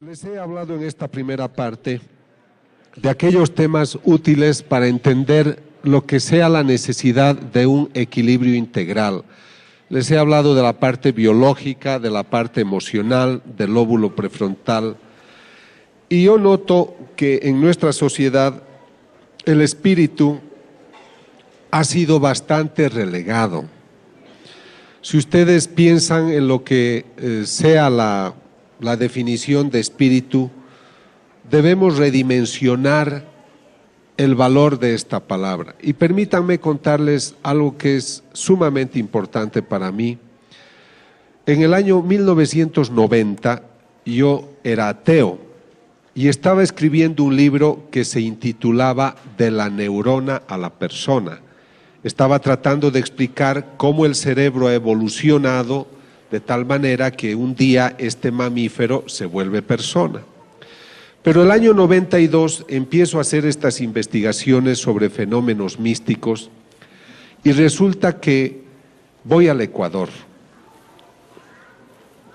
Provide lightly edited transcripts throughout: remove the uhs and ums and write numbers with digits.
Les he hablado en esta primera parte de aquellos temas útiles para entender lo que sea la necesidad de un equilibrio integral. Les he hablado de la parte biológica, de la parte emocional, del lóbulo prefrontal. Y yo noto que en nuestra sociedad el espíritu ha sido bastante relegado. Si ustedes piensan en lo que sea la definición de espíritu, debemos redimensionar el valor de esta palabra. Y permítanme contarles algo que es sumamente importante para mí. En el año 1990 yo era ateo y estaba escribiendo un libro que se intitulaba De la neurona a la persona. Estaba tratando de explicar cómo el cerebro ha evolucionado de tal manera que un día este mamífero se vuelve persona. Pero el año 92 empiezo a hacer estas investigaciones sobre fenómenos místicos y resulta que voy al Ecuador.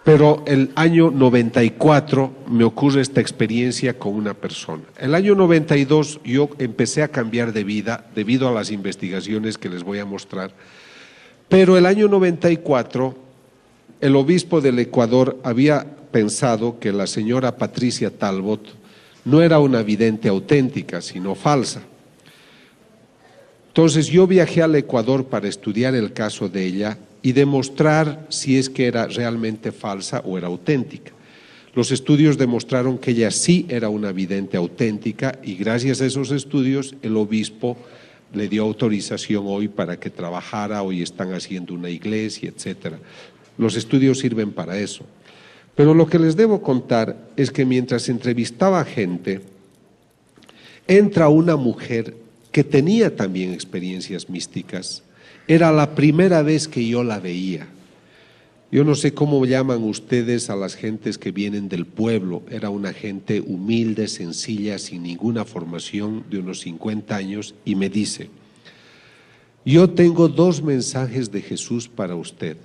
Pero el año 94 me ocurre esta experiencia con una persona. El año 92 yo empecé a cambiar de vida debido a las investigaciones que les voy a mostrar. Pero el año 94 el obispo del Ecuador había pensado que la señora Patricia Talbot no era una vidente auténtica, sino falsa. Entonces yo viajé al Ecuador para estudiar el caso de ella y demostrar si es que era realmente falsa o era auténtica. Los estudios demostraron que ella sí era una vidente auténtica y gracias a esos estudios el obispo le dio autorización hoy para que trabajara, hoy están haciendo una iglesia, etcétera. Los estudios sirven para eso. Pero lo que les debo contar es que mientras entrevistaba gente, entra una mujer que tenía también experiencias místicas. Era la primera vez que yo la veía. Yo no sé cómo llaman ustedes a las gentes que vienen del pueblo. Era una gente humilde, sencilla, sin ninguna formación, de unos 50 años, y me dice: yo tengo 2 mensajes de Jesús para usted.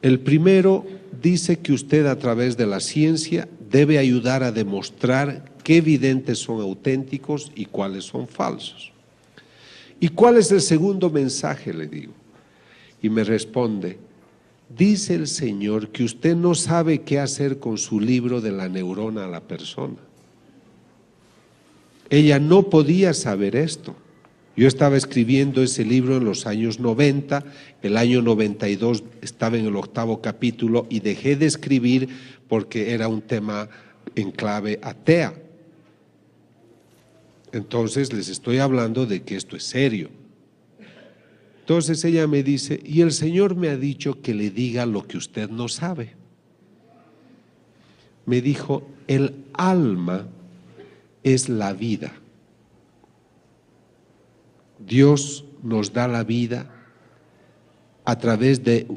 El primero dice que usted a través de la ciencia debe ayudar a demostrar qué videntes son auténticos y cuáles son falsos. ¿Y cuál es el segundo mensaje?, le digo. Y me responde: dice el Señor que usted no sabe qué hacer con su libro de la neurona a la persona. Ella no podía saber esto. Yo estaba escribiendo ese libro en los años 90, el año 92 estaba en el 8º capítulo y dejé de escribir porque era un tema en clave atea. Entonces les estoy hablando de que esto es serio. Entonces ella me dice: y el Señor me ha dicho que le diga lo que usted no sabe. Me dijo: el alma es la vida. Dios nos da la vida a través de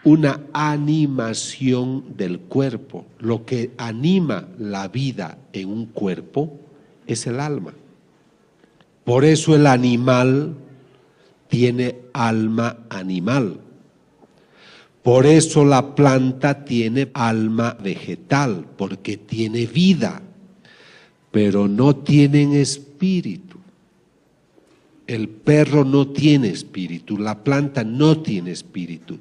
una animación del cuerpo. Lo que anima la vida en un cuerpo es el alma. Por eso el animal tiene alma animal. Por eso la planta tiene alma vegetal, porque tiene vida, pero no tienen espíritu. El perro no tiene espíritu, la planta no tiene espíritu.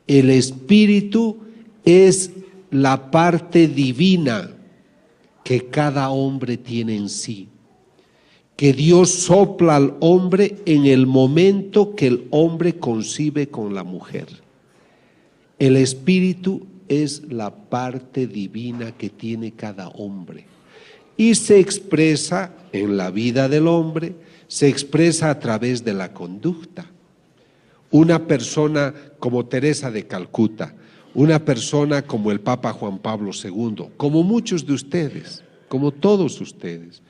El espíritu es la parte divina que cada hombre tiene en sí, que Dios sopla al hombre en el momento que el hombre concibe con la mujer. El espíritu es la parte divina que tiene cada hombre y se expresa en la vida del hombre, se expresa a través de la conducta. Una persona como Teresa de Calcuta, una persona como el Papa Juan Pablo II, como muchos de ustedes, como todos ustedes,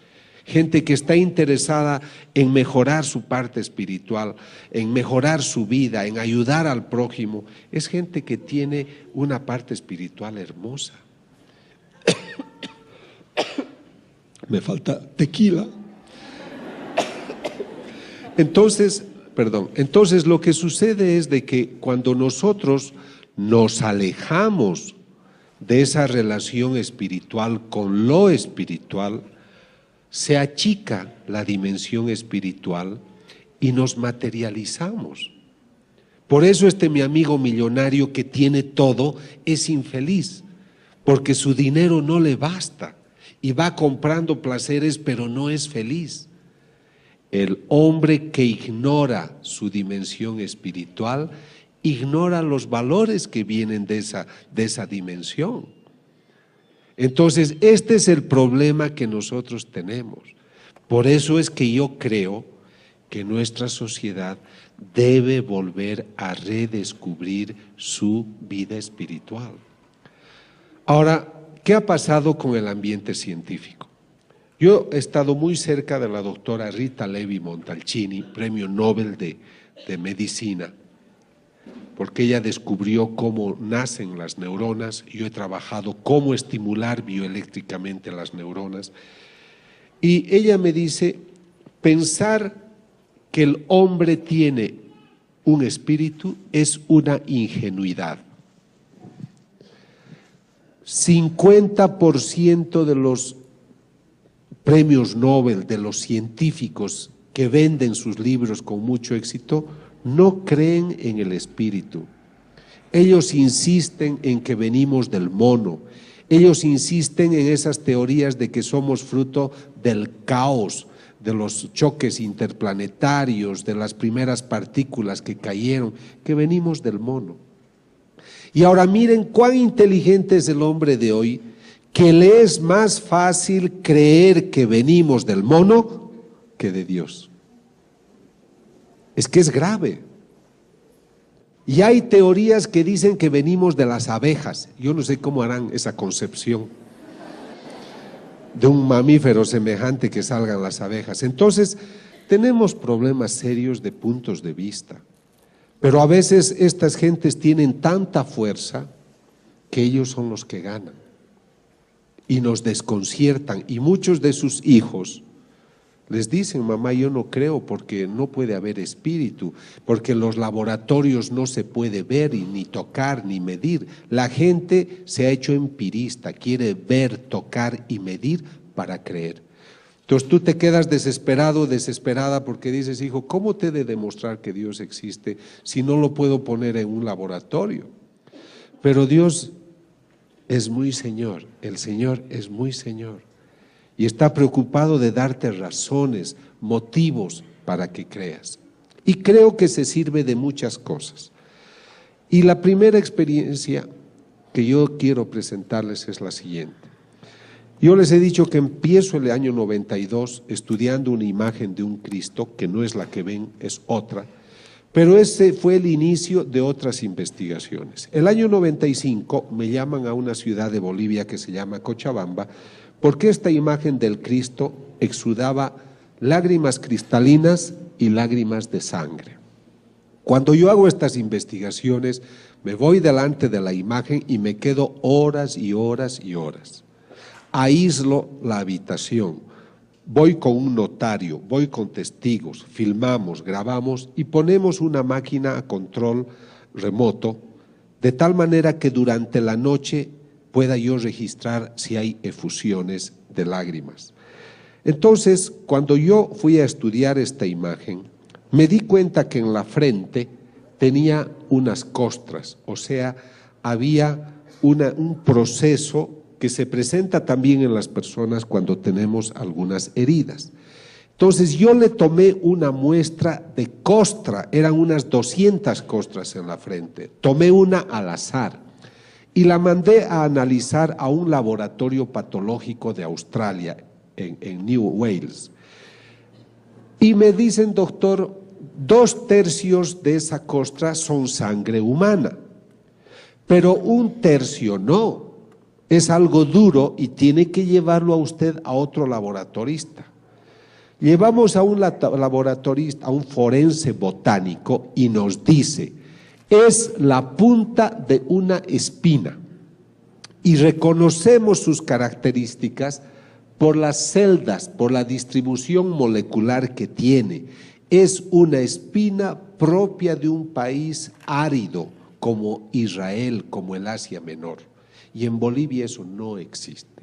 gente que está interesada en mejorar su parte espiritual, en mejorar su vida, en ayudar al prójimo, es gente que tiene una parte espiritual hermosa. Me falta tequila. Entonces lo que sucede es de que cuando nosotros nos alejamos de esa relación espiritual con lo espiritual, se achica la dimensión espiritual y nos materializamos. Por eso mi amigo millonario que tiene todo es infeliz, porque su dinero no le basta y va comprando placeres, pero no es feliz. El hombre que ignora su dimensión espiritual, ignora los valores que vienen de esa dimensión. Entonces, este es el problema que nosotros tenemos. Por eso es que yo creo que nuestra sociedad debe volver a redescubrir su vida espiritual. Ahora, ¿qué ha pasado con el ambiente científico? Yo he estado muy cerca de la doctora Rita Levi Montalcini, premio Nobel de Medicina, porque ella descubrió cómo nacen las neuronas. Yo he trabajado cómo estimular bioeléctricamente las neuronas. Y ella me dice, pensar que el hombre tiene un espíritu es una ingenuidad. 50% de los premios Nobel, de los científicos que venden sus libros con mucho éxito, no creen en el espíritu. Ellos insisten en que venimos del mono. Ellos insisten en esas teorías de que somos fruto del caos, de los choques interplanetarios, de las primeras partículas que cayeron, que venimos del mono. Y ahora miren cuán inteligente es el hombre de hoy, que le es más fácil creer que venimos del mono que de Dios. Es que es grave. Y hay teorías que dicen que venimos de las abejas. Yo no sé cómo harán esa concepción de un mamífero semejante que salgan las abejas. Entonces, tenemos problemas serios de puntos de vista. Pero a veces estas gentes tienen tanta fuerza que ellos son los que ganan. Y nos desconciertan. Y muchos de sus hijos les dicen, mamá, yo no creo porque no puede haber espíritu, porque en los laboratorios no se puede ver y ni tocar ni medir. La gente se ha hecho empirista, quiere ver, tocar y medir para creer. Entonces tú te quedas desesperado, desesperada, porque dices, hijo, ¿cómo te he de demostrar que Dios existe si no lo puedo poner en un laboratorio? Pero Dios es muy Señor, el Señor es muy Señor. Y está preocupado de darte razones, motivos para que creas. Y creo que se sirve de muchas cosas. Y la primera experiencia que yo quiero presentarles es la siguiente. Yo les he dicho que empiezo el año 92 estudiando una imagen de un Cristo, que no es la que ven, es otra, pero ese fue el inicio de otras investigaciones. El año 95 me llaman a una ciudad de Bolivia que se llama Cochabamba, porque esta imagen del Cristo exudaba lágrimas cristalinas y lágrimas de sangre. Cuando yo hago estas investigaciones, me voy delante de la imagen y me quedo horas y horas y horas. Aíslo la habitación, voy con un notario, voy con testigos, filmamos, grabamos y ponemos una máquina a control remoto, de tal manera que durante la noche pueda yo registrar si hay efusiones de lágrimas. Entonces, cuando yo fui a estudiar esta imagen, me di cuenta que en la frente tenía unas costras, o sea, había un proceso que se presenta también en las personas cuando tenemos algunas heridas. Entonces yo le tomé una muestra de costra, eran unas 200 costras en la frente, tomé una al azar y la mandé a analizar a un laboratorio patológico de Australia, en New Wales. Y me dicen, doctor, 2/3 de esa costra son sangre humana, pero 1/3 no. Es algo duro y tiene que llevarlo a usted a otro laboratorista. Llevamos a un laboratorista, a un forense botánico, y nos dice, es la punta de una espina. Y reconocemos sus características por las celdas, por la distribución molecular que tiene. Es una espina propia de un país árido como Israel, como el Asia Menor. Y en Bolivia eso no existe.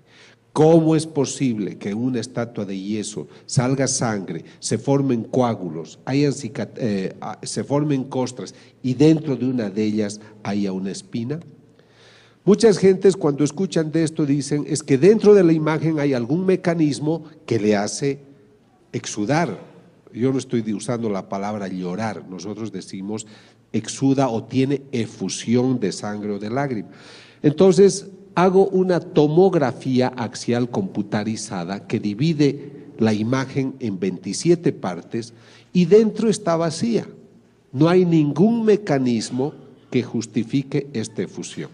¿Cómo es posible que en una estatua de yeso salga sangre, se formen coágulos, se formen costras y dentro de una de ellas haya una espina? Muchas gentes cuando escuchan de esto dicen es que dentro de la imagen hay algún mecanismo que le hace exudar. Yo no estoy usando la palabra llorar, nosotros decimos exuda o tiene efusión de sangre o de lágrima. Entonces hago una tomografía axial computarizada que divide la imagen en 27 partes y dentro está vacía. No hay ningún mecanismo que justifique esta efusión.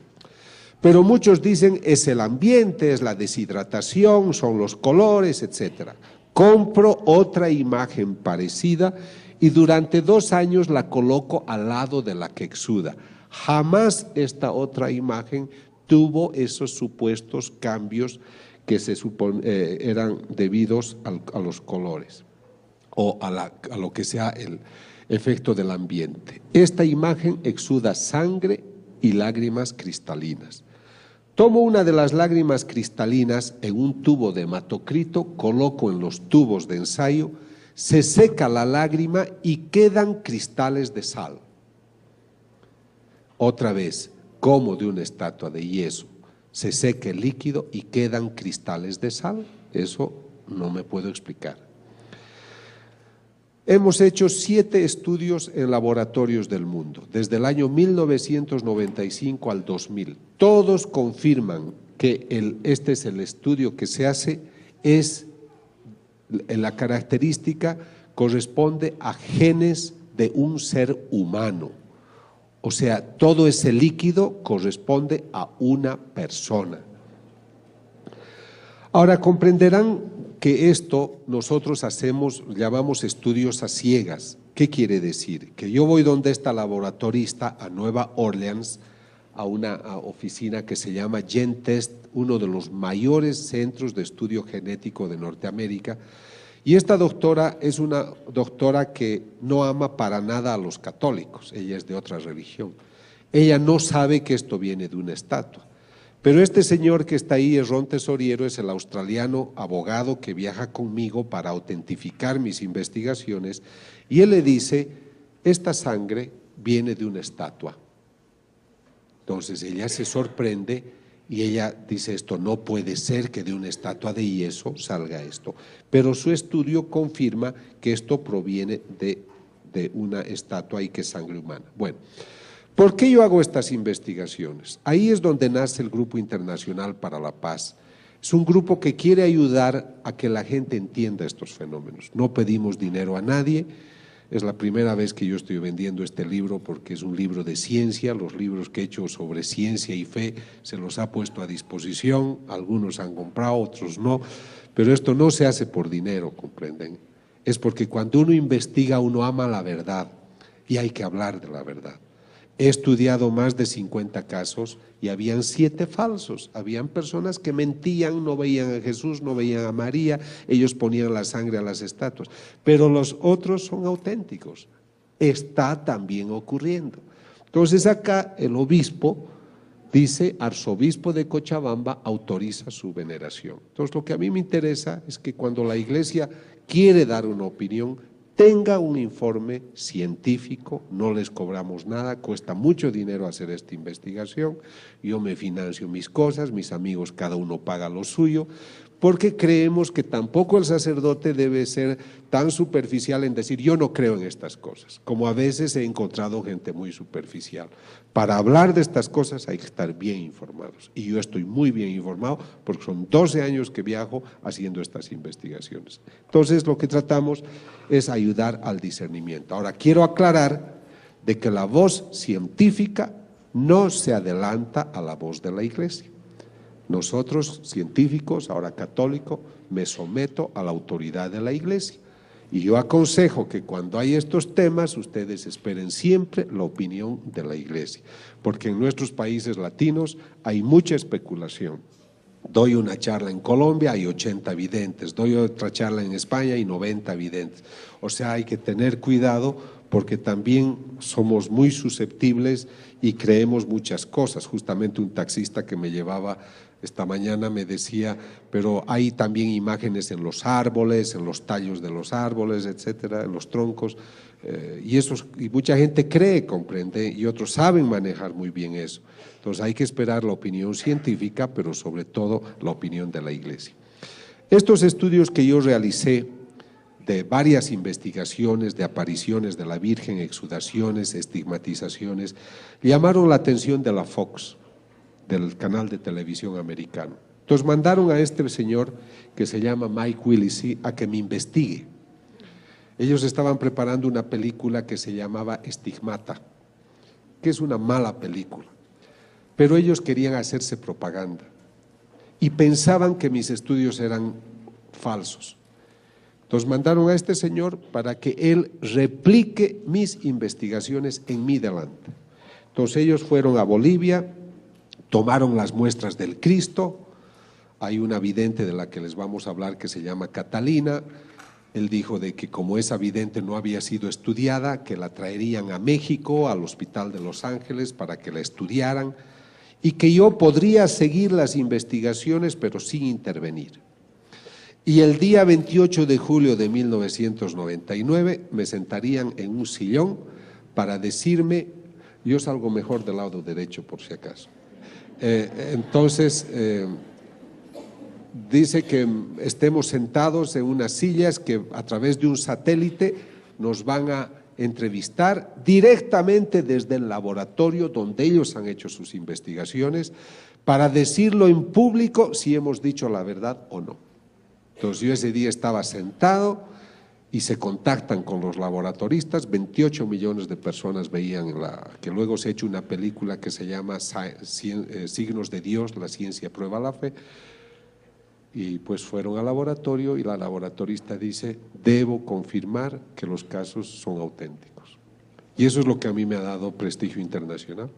Pero muchos dicen es el ambiente, es la deshidratación, son los colores, etcétera. Compro otra imagen parecida y durante 2 años la coloco al lado de la que exuda. Jamás esta otra imagen tuvo esos supuestos cambios que eran debidos a los colores o a lo que sea el efecto del ambiente. Esta imagen exuda sangre y lágrimas cristalinas. Tomo una de las lágrimas cristalinas en un tubo de hematocrito, coloco en los tubos de ensayo, se seca la lágrima y quedan cristales de sal. Otra vez, como de una estatua de yeso, se seca el líquido y quedan cristales de sal. Eso no me puedo explicar. Hemos hecho 7 estudios en laboratorios del mundo, desde el año 1995 al 2000. Todos confirman que este es el estudio que se hace, la característica corresponde a genes de un ser humano. O sea, todo ese líquido corresponde a una persona. Ahora comprenderán que esto nosotros llamamos estudios a ciegas. ¿Qué quiere decir? Que yo voy donde esta laboratorista a Nueva Orleans, a una oficina que se llama GenTest, uno de los mayores centros de estudio genético de Norteamérica, y esta doctora es una doctora que no ama para nada a los católicos, ella es de otra religión. Ella no sabe que esto viene de una estatua. Pero este señor que está ahí, Ron Tesoriero, es el australiano abogado que viaja conmigo para autentificar mis investigaciones, y él le dice, esta sangre viene de una estatua. Entonces ella se sorprende y ella dice, esto no puede ser que de una estatua de yeso salga esto. Pero su estudio confirma que esto proviene de una estatua y que es sangre humana. Bueno. ¿Por qué yo hago estas investigaciones? Ahí es donde nace el Grupo Internacional para la Paz. Es un grupo que quiere ayudar a que la gente entienda estos fenómenos. No pedimos dinero a nadie. Es la primera vez que yo estoy vendiendo este libro porque es un libro de ciencia. Los libros que he hecho sobre ciencia y fe se los ha puesto a disposición. Algunos han comprado, otros no. Pero esto no se hace por dinero, ¿comprenden? Es porque cuando uno investiga, uno ama la verdad y hay que hablar de la verdad. He estudiado más de 50 casos y habían 7 falsos. Habían personas que mentían, no veían a Jesús, no veían a María, ellos ponían la sangre a las estatuas. Pero los otros son auténticos. Está también ocurriendo. Entonces acá el obispo dice, arzobispo de Cochabamba autoriza su veneración. Entonces lo que a mí me interesa es que cuando la iglesia quiere dar una opinión, tenga un informe científico, no les cobramos nada, cuesta mucho dinero hacer esta investigación, yo me financio mis cosas, mis amigos cada uno paga lo suyo, porque creemos que tampoco el sacerdote debe ser tan superficial en decir yo no creo en estas cosas, como a veces he encontrado gente muy superficial. Para hablar de estas cosas hay que estar bien informados y yo estoy muy bien informado porque son 12 años que viajo haciendo estas investigaciones. Entonces lo que tratamos es ayudar al discernimiento. Ahora quiero aclarar de que la voz científica no se adelanta a la voz de la iglesia. Nosotros, científicos, ahora católico, me someto a la autoridad de la iglesia. Y yo aconsejo que cuando hay estos temas, ustedes esperen siempre la opinión de la iglesia, porque en nuestros países latinos hay mucha especulación. Doy una charla en Colombia, hay 80 videntes, doy otra charla en España y 90 videntes. O sea, hay que tener cuidado porque también somos muy susceptibles y creemos muchas cosas. Justamente un taxista que me llevaba esta mañana me decía, pero hay también imágenes en los árboles, en los tallos de los árboles, etcétera, en los troncos, y mucha gente cree, comprende, y otros saben manejar muy bien eso. Entonces hay que esperar la opinión científica, pero sobre todo la opinión de la Iglesia. Estos estudios que yo realicé de varias investigaciones de apariciones de la Virgen, exudaciones, estigmatizaciones, llamaron la atención de la Fox, del canal de televisión americano. Entonces mandaron a este señor que se llama Mike Willesee a que me investigue. Ellos estaban preparando una película que se llamaba Estigmata, que es una mala película, pero ellos querían hacerse propaganda y pensaban que mis estudios eran falsos. Entonces mandaron a este señor para que él replique mis investigaciones en mi delante. Entonces ellos fueron a Bolivia, tomaron las muestras del Cristo. Hay una vidente de la que les vamos a hablar que se llama Catalina. Él dijo de que como esa vidente no había sido estudiada, que la traerían a México, al Hospital de Los Ángeles, para que la estudiaran, y que yo podría seguir las investigaciones, pero sin intervenir. Y el día 28 de julio de 1999 me sentarían en un sillón para decirme, yo salgo mejor del lado derecho por si acaso. Entonces, dice que estemos sentados en unas sillas que a través de un satélite nos van a entrevistar directamente desde el laboratorio donde ellos han hecho sus investigaciones para decirlo en público si hemos dicho la verdad o no. Entonces yo ese día estaba sentado y se contactan con los laboratoristas, 28 millones de personas veían que luego se ha hecho una película que se llama Signos de Dios, la ciencia prueba la fe, y pues fueron al laboratorio y la laboratorista dice, debo confirmar que los casos son auténticos. Y eso es lo que a mí me ha dado prestigio internacional,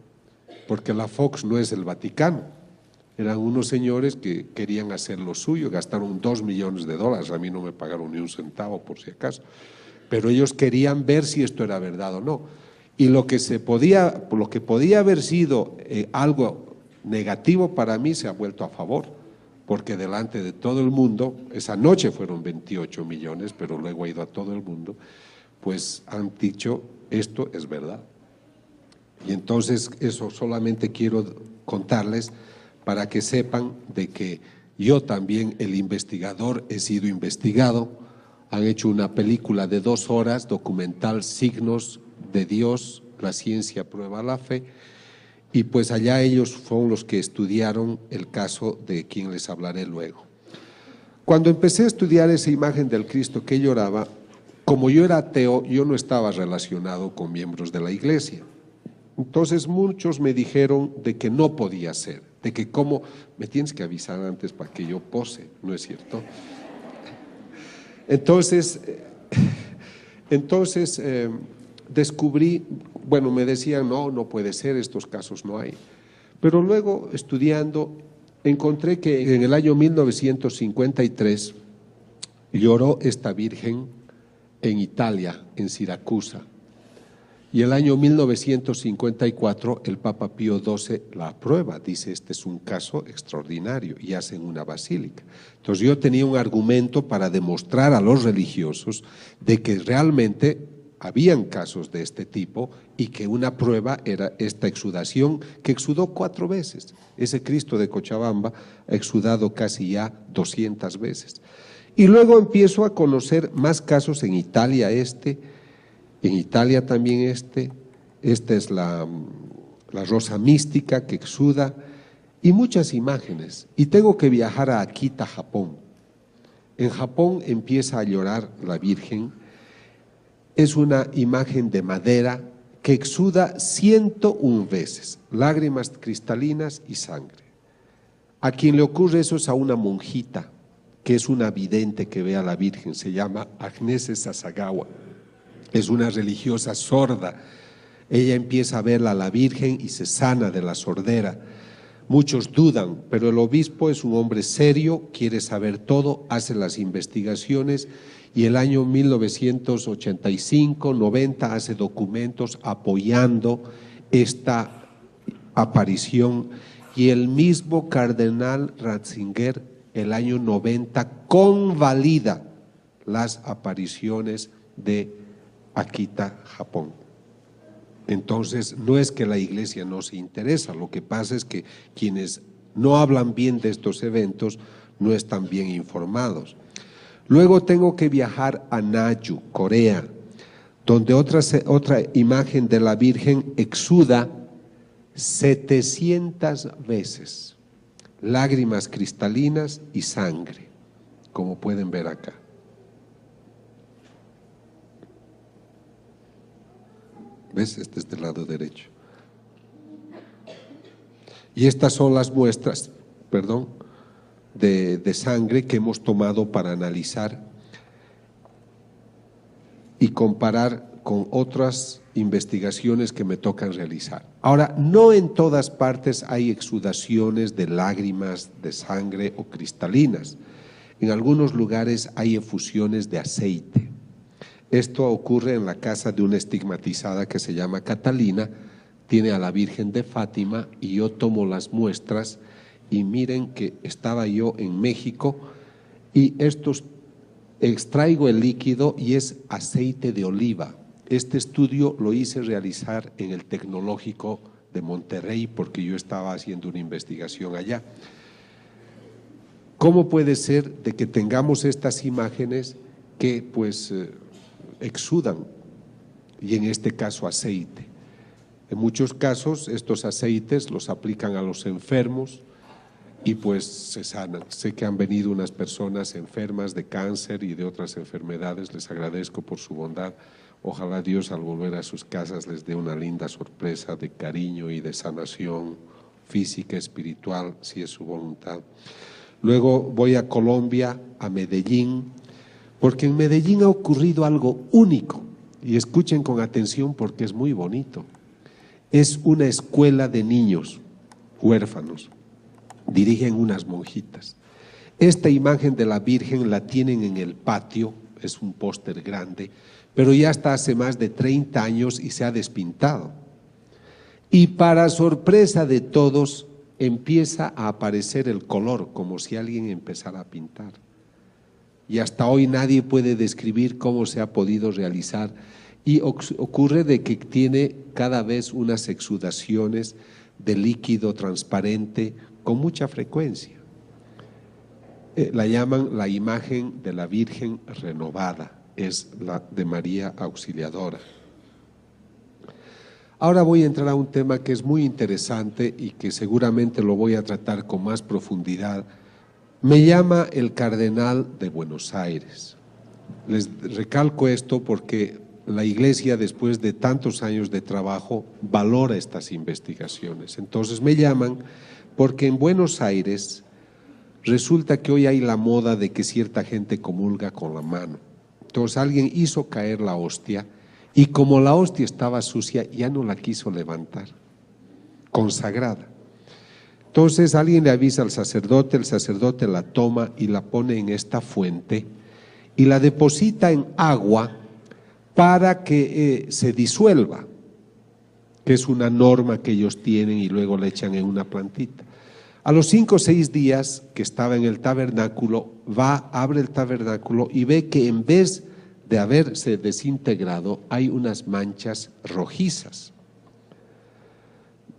porque la Fox no es el Vaticano. Eran unos señores que querían hacer lo suyo, gastaron $2 millones, a mí no me pagaron ni un centavo por si acaso, pero ellos querían ver si esto era verdad o no. Y lo que podía haber sido algo negativo para mí se ha vuelto a favor, porque delante de todo el mundo, esa noche fueron 28 millones, pero luego ha ido a todo el mundo, pues han dicho, esto es verdad. Y entonces eso solamente quiero contarles para que sepan de que yo también, el investigador, he sido investigado. Han hecho una película de 2 horas, documental Signos de Dios, la ciencia prueba la fe, y pues allá ellos fueron los que estudiaron el caso de quien les hablaré luego. Cuando empecé a estudiar esa imagen del Cristo que lloraba, como yo era ateo, yo no estaba relacionado con miembros de la iglesia. Entonces muchos me dijeron de que no podía ser, de que cómo, me tienes que avisar antes para que yo pose, ¿no es cierto? Entonces descubrí, bueno, me decían, no puede ser, estos casos no hay. Pero luego, estudiando, encontré que en el año 1953 lloró esta Virgen en Italia, en Siracusa. Y el año 1954 el Papa Pío XII la aprueba, dice este es un caso extraordinario y hacen una basílica. Entonces yo tenía un argumento para demostrar a los religiosos de que realmente habían casos de este tipo y que una prueba era esta exudación que exudó 4 veces. Ese Cristo de Cochabamba ha exudado casi ya 200 veces. Y luego empiezo a conocer más casos en Italia en Italia también esta es la rosa mística que exuda y muchas imágenes. Y tengo que viajar a Akita, Japón. En Japón empieza a llorar la Virgen. Es una imagen de madera que exuda 101 veces, lágrimas cristalinas y sangre. A quien le ocurre eso es a una monjita, que es una vidente que ve a la Virgen, se llama Agnese Sasagawa. Es una religiosa sorda. Ella empieza a verla a la Virgen y se sana de la sordera. Muchos dudan, pero el obispo es un hombre serio, quiere saber todo, hace las investigaciones y el año 1985-90 hace documentos apoyando esta aparición, y el mismo cardenal Ratzinger el año 90 convalida las apariciones de Akita, Japón. Entonces, no es que la Iglesia no se interesa, lo que pasa es que quienes no hablan bien de estos eventos no están bien informados. Luego tengo que viajar a Naju, Corea, donde otra imagen de la Virgen exuda 700 veces lágrimas cristalinas y sangre, como pueden ver acá. ¿Ves? Este es del lado derecho. Y estas son las muestras, de sangre que hemos tomado para analizar y comparar con otras investigaciones que me tocan realizar. Ahora, no en todas partes hay exudaciones de lágrimas, de sangre o cristalinas. En algunos lugares hay efusiones de aceite. Esto ocurre en la casa de una estigmatizada que se llama Catalina, tiene a la Virgen de Fátima, y yo tomo las muestras y miren que estaba yo en México y extraigo el líquido y es aceite de oliva. Este estudio lo hice realizar en el Tecnológico de Monterrey porque yo estaba haciendo una investigación allá. ¿Cómo puede ser de que tengamos estas imágenes que pues exudan, y en este caso aceite? En muchos casos estos aceites los aplican a los enfermos y pues se sanan. Sé que han venido unas personas enfermas de cáncer y de otras enfermedades, les agradezco por su bondad. Ojalá Dios al volver a sus casas les dé una linda sorpresa de cariño y de sanación física, espiritual, si es su voluntad. Luego voy a Colombia, a Medellín, porque en Medellín ha ocurrido algo único, y escuchen con atención porque es muy bonito. Es una escuela de niños huérfanos, dirigen unas monjitas. Esta imagen de la Virgen la tienen en el patio, es un póster grande, pero ya está hace más de 30 años y se ha despintado. Y para sorpresa de todos, empieza a aparecer el color, como si alguien empezara a pintar. Y hasta hoy nadie puede describir cómo se ha podido realizar, y ocurre de que tiene cada vez unas exudaciones de líquido transparente con mucha frecuencia. La llaman la imagen de la Virgen renovada, es la de María Auxiliadora. Ahora voy a entrar a un tema que es muy interesante y que seguramente lo voy a tratar con más profundidad. Me llama el cardenal de Buenos Aires. Les recalco esto porque la Iglesia, después de tantos años de trabajo, valora estas investigaciones. Entonces me llaman porque en Buenos Aires resulta que hoy hay la moda de que cierta gente comulga con la mano. Entonces alguien hizo caer la hostia y como la hostia estaba sucia, ya no la quiso levantar, consagrada. Entonces alguien le avisa al sacerdote, el sacerdote la toma y la pone en esta fuente y la deposita en agua para que se disuelva, que es una norma que ellos tienen, y luego la echan en una plantita. A los 5 o 6 días que estaba en el tabernáculo, abre el tabernáculo y ve que en vez de haberse desintegrado hay unas manchas rojizas.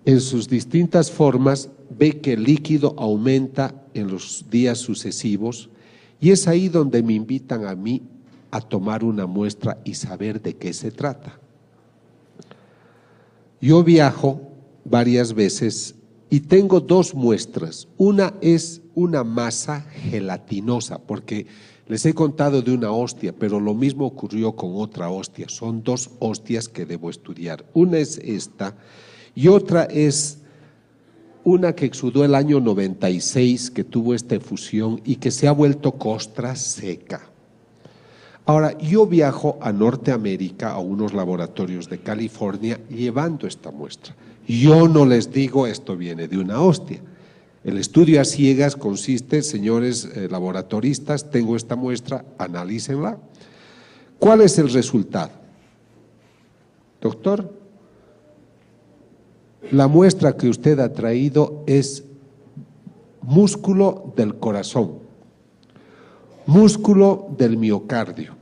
En sus distintas formas ve que el líquido aumenta en los días sucesivos y es ahí donde me invitan a mí a tomar una muestra y saber de qué se trata. Yo viajo varias veces y tengo 2 muestras. Una es una masa gelatinosa, porque les he contado de una hostia, pero lo mismo ocurrió con otra hostia. Son 2 hostias que debo estudiar. Una es esta y otra es una que exudó el año 96, que tuvo esta efusión y que se ha vuelto costra seca. Ahora, yo viajo a Norteamérica, a unos laboratorios de California, llevando esta muestra. Yo no les digo esto viene de una hostia. El estudio a ciegas consiste, señores laboratoristas, tengo esta muestra, analícenla. ¿Cuál es el resultado? Doctor, la muestra que usted ha traído es músculo del corazón, músculo del miocardio,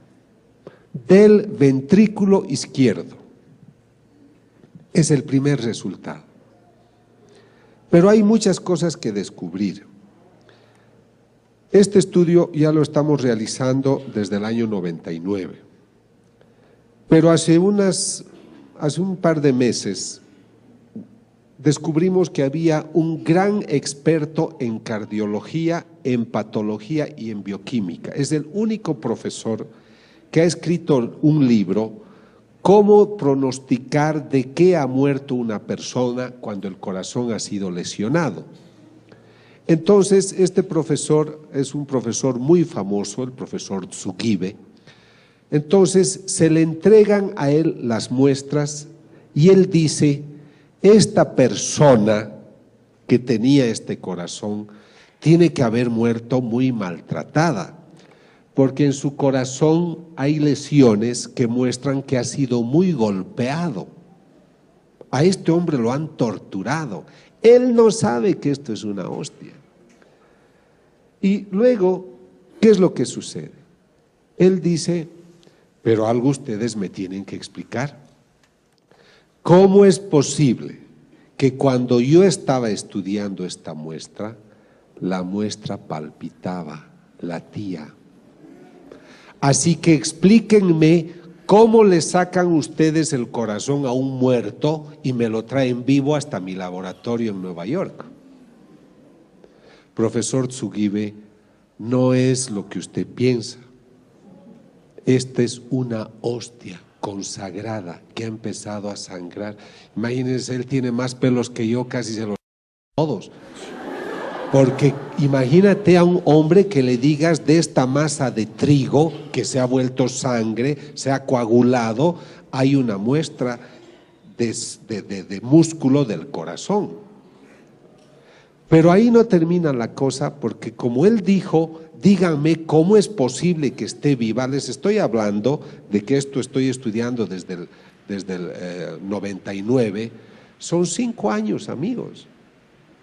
del ventrículo izquierdo. Es el primer resultado. Pero hay muchas cosas que descubrir. Este estudio ya lo estamos realizando desde el año 99. Pero hace un par de meses descubrimos que había un gran experto en cardiología, en patología y en bioquímica. Es el único profesor que ha escrito un libro, Cómo pronosticar de qué ha muerto una persona cuando el corazón ha sido lesionado. Entonces, este profesor es un profesor muy famoso, el profesor Tsugibe. Entonces, se le entregan a él las muestras y él dice, esta persona que tenía este corazón tiene que haber muerto muy maltratada, porque en su corazón hay lesiones que muestran que ha sido muy golpeado. A este hombre lo han torturado. Él no sabe que esto es una hostia. Y luego, ¿qué es lo que sucede? Él dice, pero algo ustedes me tienen que explicar. ¿Cómo es posible que cuando yo estaba estudiando esta muestra, la muestra palpitaba, latía? Así que explíquenme cómo le sacan ustedes el corazón a un muerto y me lo traen vivo hasta mi laboratorio en Nueva York. Profesor Tsugibe, no es lo que usted piensa. Esta es una hostia consagrada que ha empezado a sangrar. Imagínense, él tiene más pelos que yo, casi se los todos. Porque imagínate a un hombre que le digas de esta masa de trigo que se ha vuelto sangre, se ha coagulado, hay una muestra de músculo del corazón. Pero ahí no termina la cosa, porque como él dijo, díganme cómo es posible que esté viva. Les estoy hablando de que esto estoy estudiando desde el 99, son 5 años, amigos,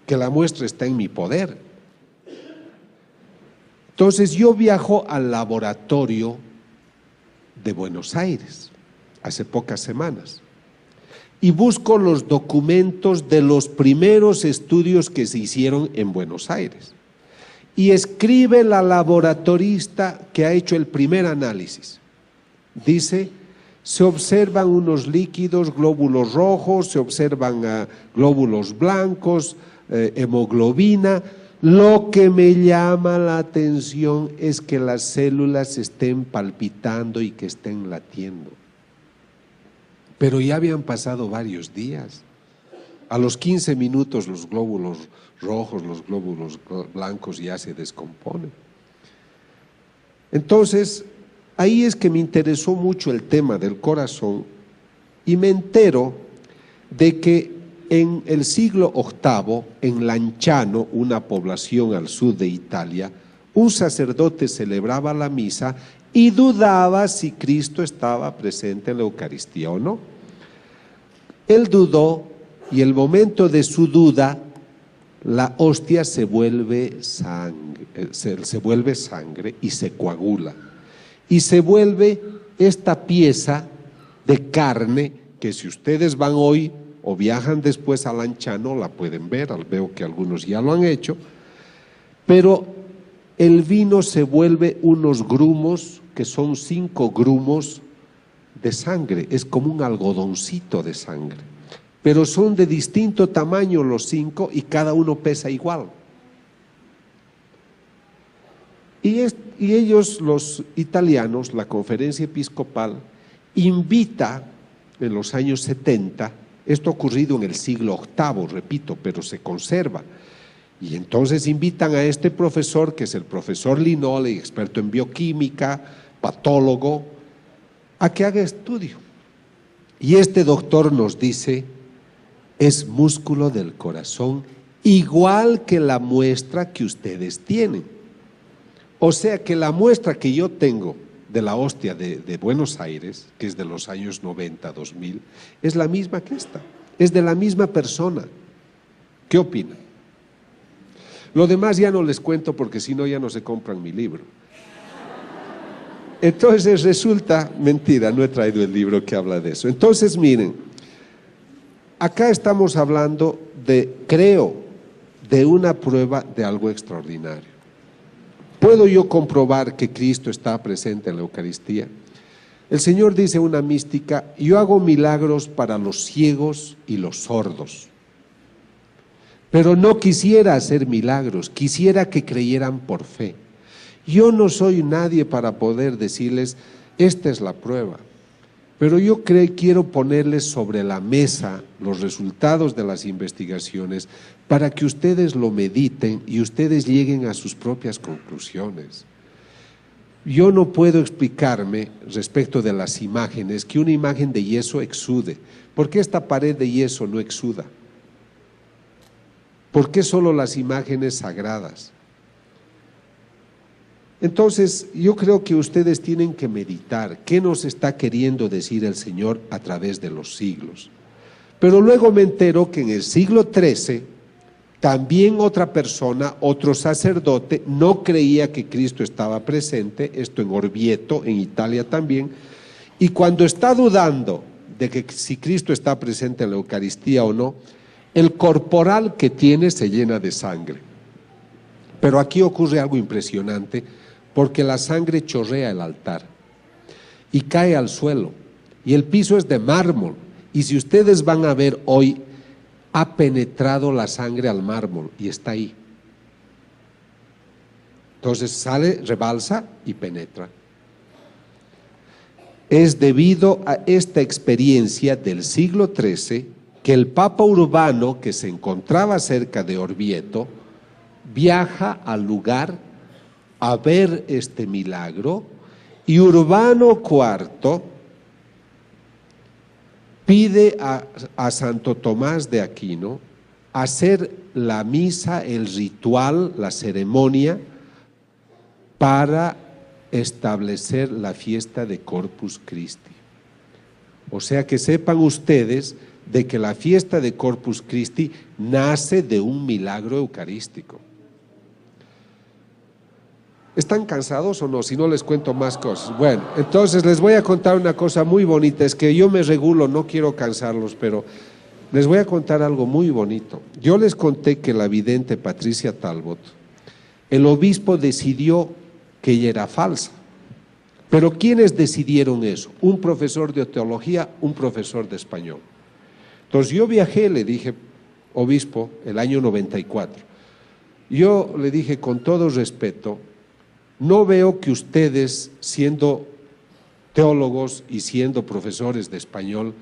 que la muestra está en mi poder. Entonces yo viajo al laboratorio de Buenos Aires hace pocas semanas y busco los documentos de los primeros estudios que se hicieron en Buenos Aires y escribe la laboratorista que ha hecho el primer análisis. Dice, se observan unos líquidos, glóbulos rojos, se observan glóbulos blancos, hemoglobina. Lo que me llama la atención es que las células estén palpitando y que estén latiendo. Pero ya habían pasado varios días. A los 15 minutos los glóbulos rojos, los glóbulos blancos ya se descomponen. Entonces, ahí es que me interesó mucho el tema del corazón y me entero de que en el siglo VIII, en Lanciano, una población al sur de Italia, un sacerdote celebraba la misa y dudaba si Cristo estaba presente en la Eucaristía o no. Él dudó y el momento de su duda, la hostia se vuelve sangre y se coagula. Y se vuelve esta pieza de carne que si ustedes van hoy o viajan después a Lanciano, la pueden ver, veo que algunos ya lo han hecho, pero el vino se vuelve unos grumos que son 5 grumos de sangre, es como un algodoncito de sangre, pero son de distinto tamaño los 5 y cada uno pesa igual. Y ellos, los italianos, la conferencia episcopal, invita en los años 70, esto ha ocurrido en el siglo VIII, repito, pero se conserva. Y entonces invitan a este profesor, que es el profesor Linoli, experto en bioquímica, patólogo, a que haga estudio. Y este doctor nos dice, es músculo del corazón igual que la muestra que ustedes tienen. O sea que la muestra que yo tengo de la hostia de Buenos Aires, que es de los años 90, 2000, es la misma que esta, es de la misma persona. ¿Qué opinan? Lo demás ya no les cuento porque si no ya no se compran mi libro. Entonces resulta, mentira, no he traído el libro que habla de eso. Entonces miren, acá estamos hablando creo, de una prueba de algo extraordinario. ¿Puedo yo comprobar que Cristo está presente en la Eucaristía? El Señor dice en una mística, yo hago milagros para los ciegos y los sordos. Pero no quisiera hacer milagros, quisiera que creyeran por fe. Yo no soy nadie para poder decirles, esta es la prueba. Pero yo quiero ponerles sobre la mesa los resultados de las investigaciones para que ustedes lo mediten y ustedes lleguen a sus propias conclusiones. Yo no puedo explicarme respecto de las imágenes que una imagen de yeso exude. ¿Por qué esta pared de yeso no exuda? ¿Por qué solo las imágenes sagradas? Entonces, yo creo que ustedes tienen que meditar qué nos está queriendo decir el Señor a través de los siglos. Pero luego me entero que en el siglo XIII, también otra persona, otro sacerdote, no creía que Cristo estaba presente, esto en Orvieto, en Italia también, y cuando está dudando de que si Cristo está presente en la Eucaristía o no, el corporal que tiene se llena de sangre. Pero aquí ocurre algo impresionante, porque la sangre chorrea el altar y cae al suelo, y el piso es de mármol, y si ustedes van a ver hoy, ha penetrado la sangre al mármol y está ahí. Entonces sale, rebalsa y penetra. Es debido a esta experiencia del siglo XIII que el Papa Urbano, que se encontraba cerca de Orvieto, viaja al lugar a ver este milagro, y Urbano IV pide a Santo Tomás de Aquino hacer la misa, el ritual, la ceremonia para establecer la fiesta de Corpus Christi. O sea que sepan ustedes de que la fiesta de Corpus Christi nace de un milagro eucarístico. ¿Están cansados o no? Si no les cuento más cosas. Bueno, entonces les voy a contar una cosa muy bonita. Es que yo me regulo, no quiero cansarlos, pero les voy a contar algo muy bonito. Yo les conté que la vidente Patricia Talbot, el obispo decidió que ella era falsa. Pero ¿quiénes decidieron eso? Un profesor de teología, un profesor de español. Entonces yo viajé, le dije, obispo, el año 94. Yo le dije con todo respeto, no veo que ustedes, siendo teólogos y siendo profesores de español,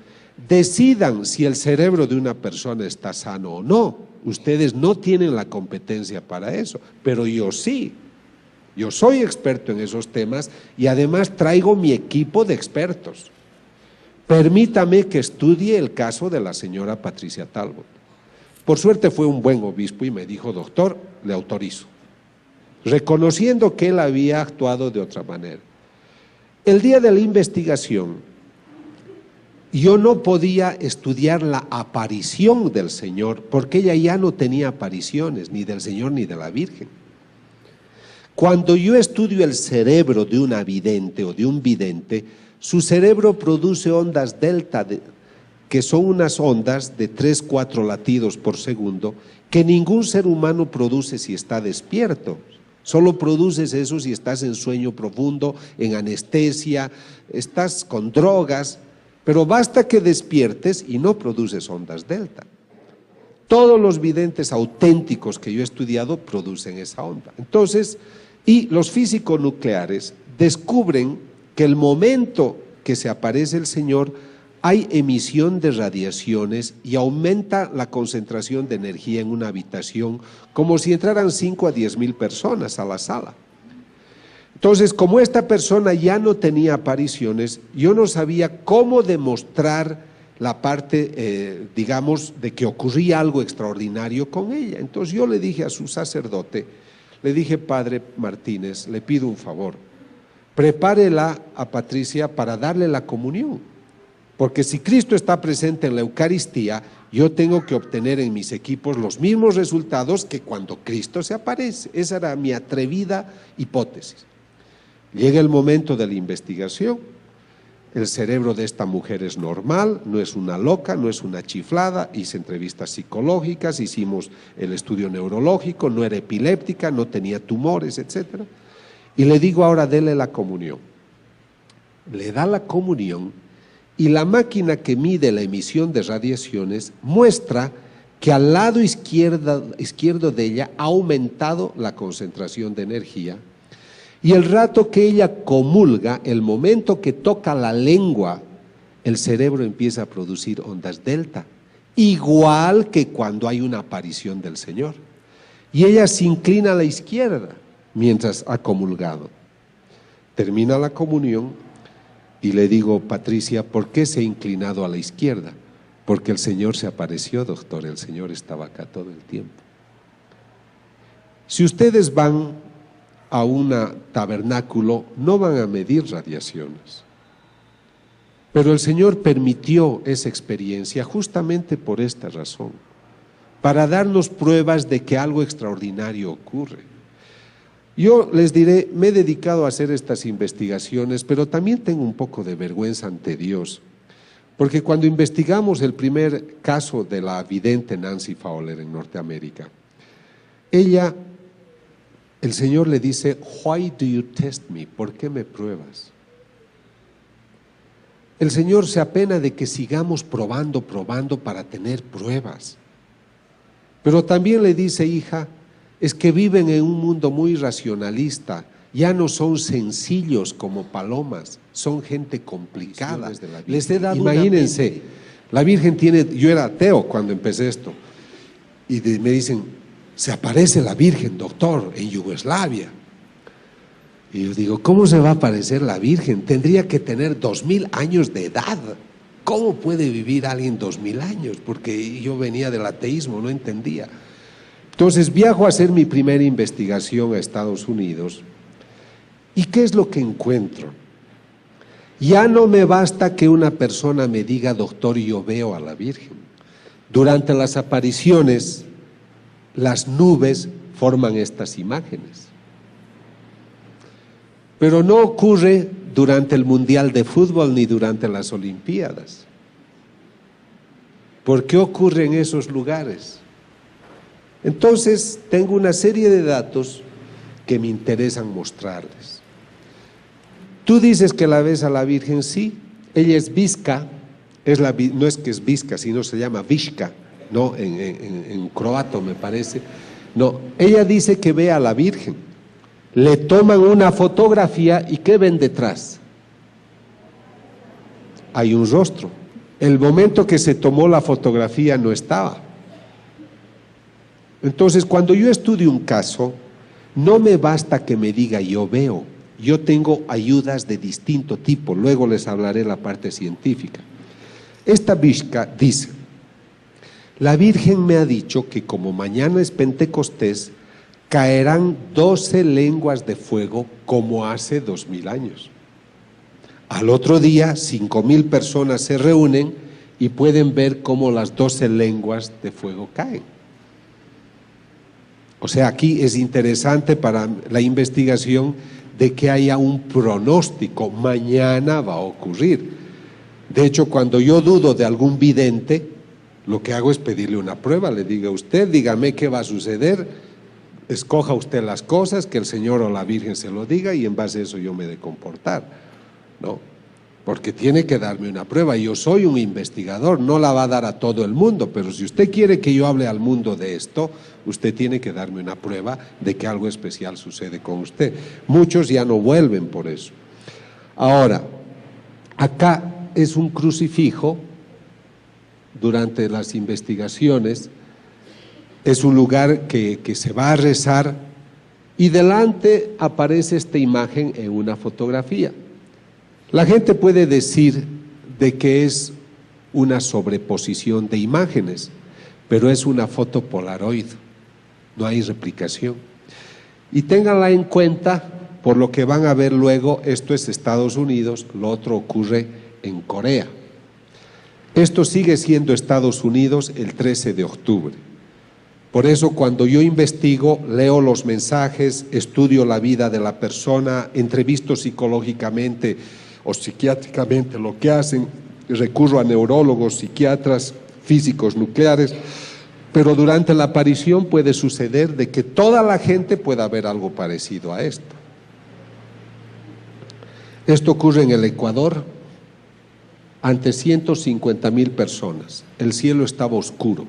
decidan si el cerebro de una persona está sano o no. Ustedes no tienen la competencia para eso, pero yo sí. Yo soy experto en esos temas y además traigo mi equipo de expertos. Permítame que estudie el caso de la señora Patricia Talbot. Por suerte fue un buen obispo y me dijo, doctor, le autorizo, reconociendo que él había actuado de otra manera. El día de la investigación, yo no podía estudiar la aparición del Señor, porque ella ya no tenía apariciones, ni del Señor ni de la Virgen. Cuando yo estudio el cerebro de una vidente o de un vidente, su cerebro produce ondas delta, que son unas ondas de 3-4 latidos por segundo, que ningún ser humano produce si está despierto. Solo produces eso si estás en sueño profundo, en anestesia, estás con drogas, pero basta que despiertes y no produces ondas delta. Todos los videntes auténticos que yo he estudiado producen esa onda. Entonces, y los físicos nucleares descubren que el momento que se aparece el Señor hay emisión de radiaciones y aumenta la concentración de energía en una habitación como si entraran 5 a 10 mil personas a la sala. Entonces, como esta persona ya no tenía apariciones, yo no sabía cómo demostrar la parte, digamos, de que ocurría algo extraordinario con ella. Entonces yo le dije a su sacerdote, le dije: Padre Martínez, le pido un favor, prepárela a Patricia para darle la comunión, porque si Cristo está presente en la Eucaristía, yo tengo que obtener en mis equipos los mismos resultados que cuando Cristo se aparece. Esa era mi atrevida hipótesis. Llega el momento de la investigación. El cerebro de esta mujer es normal, no es una loca, no es una chiflada. Hice entrevistas psicológicas, hicimos el estudio neurológico, no era epiléptica, no tenía tumores, etc. Y le digo: ahora dele la comunión. Le da la comunión y la máquina que mide la emisión de radiaciones muestra que al lado izquierdo de ella ha aumentado la concentración de energía. Y el rato que ella comulga, el momento que toca la lengua, el cerebro empieza a producir ondas delta, igual que cuando hay una aparición del Señor. Y ella se inclina a la izquierda mientras ha comulgado. Termina la comunión y le digo: Patricia, ¿por qué se ha inclinado a la izquierda? Porque el Señor se apareció, doctor, el Señor estaba acá todo el tiempo. Si ustedes van a un tabernáculo, no van a medir radiaciones. Pero el Señor permitió esa experiencia justamente por esta razón, para darnos pruebas de que algo extraordinario ocurre. Yo les diré, me he dedicado a hacer estas investigaciones, pero también tengo un poco de vergüenza ante Dios, porque cuando investigamos el primer caso de la vidente Nancy Fowler en Norteamérica, ella, el Señor le dice: Why do you test me? ¿Por qué me pruebas? El Señor se apena de que sigamos probando para tener pruebas. Pero también le dice: hija, es que viven en un mundo muy racionalista, ya no son sencillos como palomas, son gente complicada. Les he dado, imagínense, la Virgen tiene, yo era ateo cuando empecé esto, y me dicen: se aparece la Virgen, doctor, en Yugoslavia. Y yo digo: ¿cómo se va a aparecer la Virgen? Tendría que tener 2000 años de edad. ¿Cómo puede vivir alguien 2000 años? Porque yo venía del ateísmo, no entendía. Entonces viajo a hacer mi primera investigación a Estados Unidos. ¿Y qué es lo que encuentro? Ya no me basta que una persona me diga: doctor, yo veo a la Virgen. Durante las apariciones, las nubes forman estas imágenes. Pero no ocurre durante el Mundial de Fútbol ni durante las Olimpiadas. ¿Por qué ocurre en esos lugares? Entonces, tengo una serie de datos que me interesan mostrarles. Tú dices que la ves a la Virgen, sí. Ella es Visca, no es que es Visca, sino se llama Vishka, no, en croato me parece. No, ella dice que ve a la Virgen. Le toman una fotografía y ¿qué ven detrás? Hay un rostro. El momento que se tomó la fotografía no estaba. Entonces, cuando yo estudio un caso, no me basta que me diga yo veo. Yo tengo ayudas de distinto tipo, luego les hablaré la parte científica. Esta Vishka dice: la Virgen me ha dicho que como mañana es Pentecostés, caerán 12 lenguas de fuego como hace 2000 años. Al otro día, 5000 personas se reúnen y pueden ver cómo las 12 lenguas de fuego caen. O sea, aquí es interesante para la investigación de que haya un pronóstico, mañana va a ocurrir. De hecho, cuando yo dudo de algún vidente, lo que hago es pedirle una prueba, le digo: usted dígame qué va a suceder, escoja usted las cosas, que el Señor o la Virgen se lo diga y en base a eso yo me he de comportar, ¿no? Porque tiene que darme una prueba. Yo soy un investigador, no la va a dar a todo el mundo, pero si usted quiere que yo hable al mundo de esto, usted tiene que darme una prueba de que algo especial sucede con usted. Muchos ya no vuelven por eso. Ahora, acá es un crucifijo. Durante las investigaciones es un lugar que se va a rezar y delante aparece esta imagen en una fotografía. La gente puede decir de que es una sobreposición de imágenes, pero es una foto Polaroid, no hay replicación. Y ténganla en cuenta, por lo que van a ver luego, esto es Estados Unidos, lo otro ocurre en Corea. Esto sigue siendo Estados Unidos el 13 de octubre. Por eso cuando yo investigo, leo los mensajes, estudio la vida de la persona, entrevisto psicológicamente o psiquiátricamente lo que hacen, recurro a neurólogos, psiquiatras, físicos nucleares, pero durante la aparición puede suceder de que toda la gente pueda ver algo parecido a esto. Esto ocurre en el Ecuador ante 150,000 personas. El cielo estaba oscuro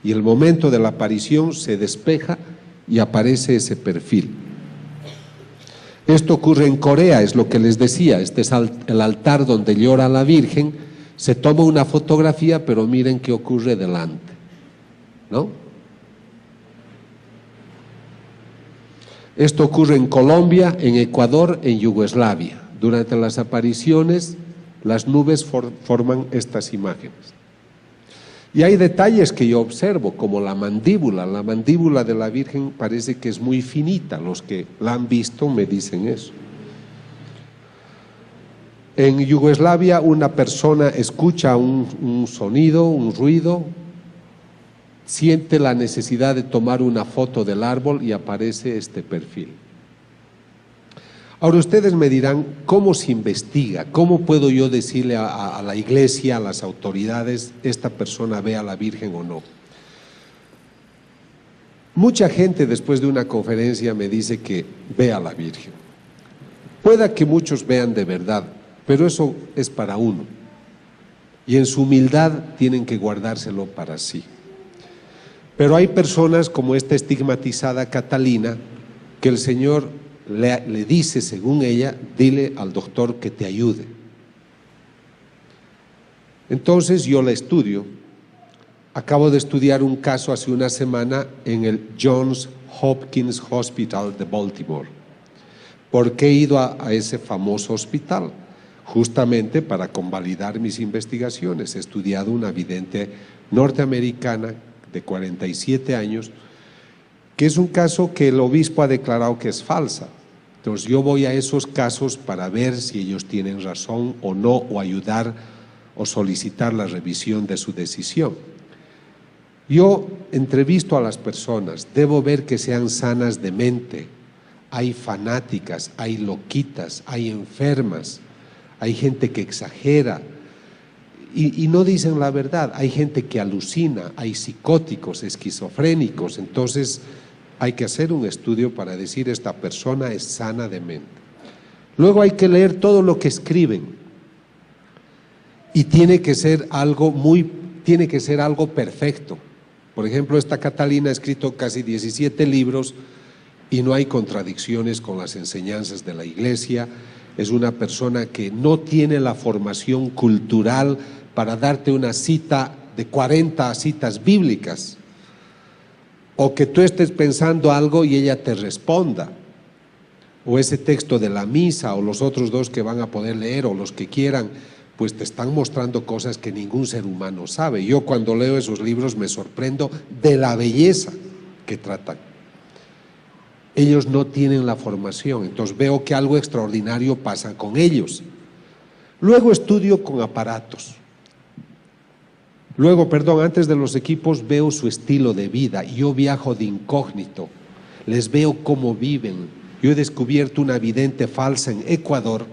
y el momento de la aparición se despeja y aparece ese perfil. Esto ocurre en Corea, es lo que les decía, este es el altar donde llora la Virgen, se toma una fotografía, pero miren qué ocurre delante, ¿no? Esto ocurre en Colombia, en Ecuador, en Yugoslavia. Durante las apariciones, las nubes forman estas imágenes. Y hay detalles que yo observo, como la mandíbula de la Virgen parece que es muy finita, los que la han visto me dicen eso. En Yugoslavia una persona escucha un sonido, un ruido, siente la necesidad de tomar una foto del árbol y aparece este perfil. Ahora ustedes me dirán, ¿cómo se investiga? ¿Cómo puedo yo decirle a la iglesia, a las autoridades, esta persona ve a la Virgen o no? Mucha gente después de una conferencia me dice que ve a la Virgen. Pueda que muchos vean de verdad, pero eso es para uno. Y en su humildad tienen que guardárselo para sí. Pero hay personas como esta estigmatizada Catalina, que el Señor le dice, según ella, dile al doctor que te ayude. Entonces yo la estudio. Acabo de estudiar un caso hace una semana en el Johns Hopkins Hospital de Baltimore. ¿Por qué he ido a ese famoso hospital? Justamente para convalidar mis investigaciones. He estudiado una vidente norteamericana de 47 años, que es un caso que el obispo ha declarado que es falsa. Entonces yo voy a esos casos para ver si ellos tienen razón o no, o ayudar o solicitar la revisión de su decisión. Yo entrevisto a las personas, debo ver que sean sanas de mente. Hay fanáticas, hay loquitas, hay enfermas, hay gente que exagera y no dicen la verdad. Hay gente que alucina, hay psicóticos, esquizofrénicos. Entonces hay que hacer un estudio para decir esta persona es sana de mente. Luego hay que leer todo lo que escriben y tiene que ser algo perfecto. Por ejemplo, esta Catalina ha escrito casi 17 libros y no hay contradicciones con las enseñanzas de la iglesia. Es una persona que no tiene la formación cultural para darte una cita de 40 citas bíblicas, o que tú estés pensando algo y ella te responda, o ese texto de la misa, o los otros dos que van a poder leer, o los que quieran, pues te están mostrando cosas que ningún ser humano sabe. Yo cuando leo esos libros me sorprendo de la belleza que tratan. Ellos no tienen la formación, entonces veo que algo extraordinario pasa con ellos. Luego estudio con aparatos. Antes de los equipos veo su estilo de vida. Yo viajo de incógnito, les veo cómo viven. Yo he descubierto una vidente falsa en Ecuador,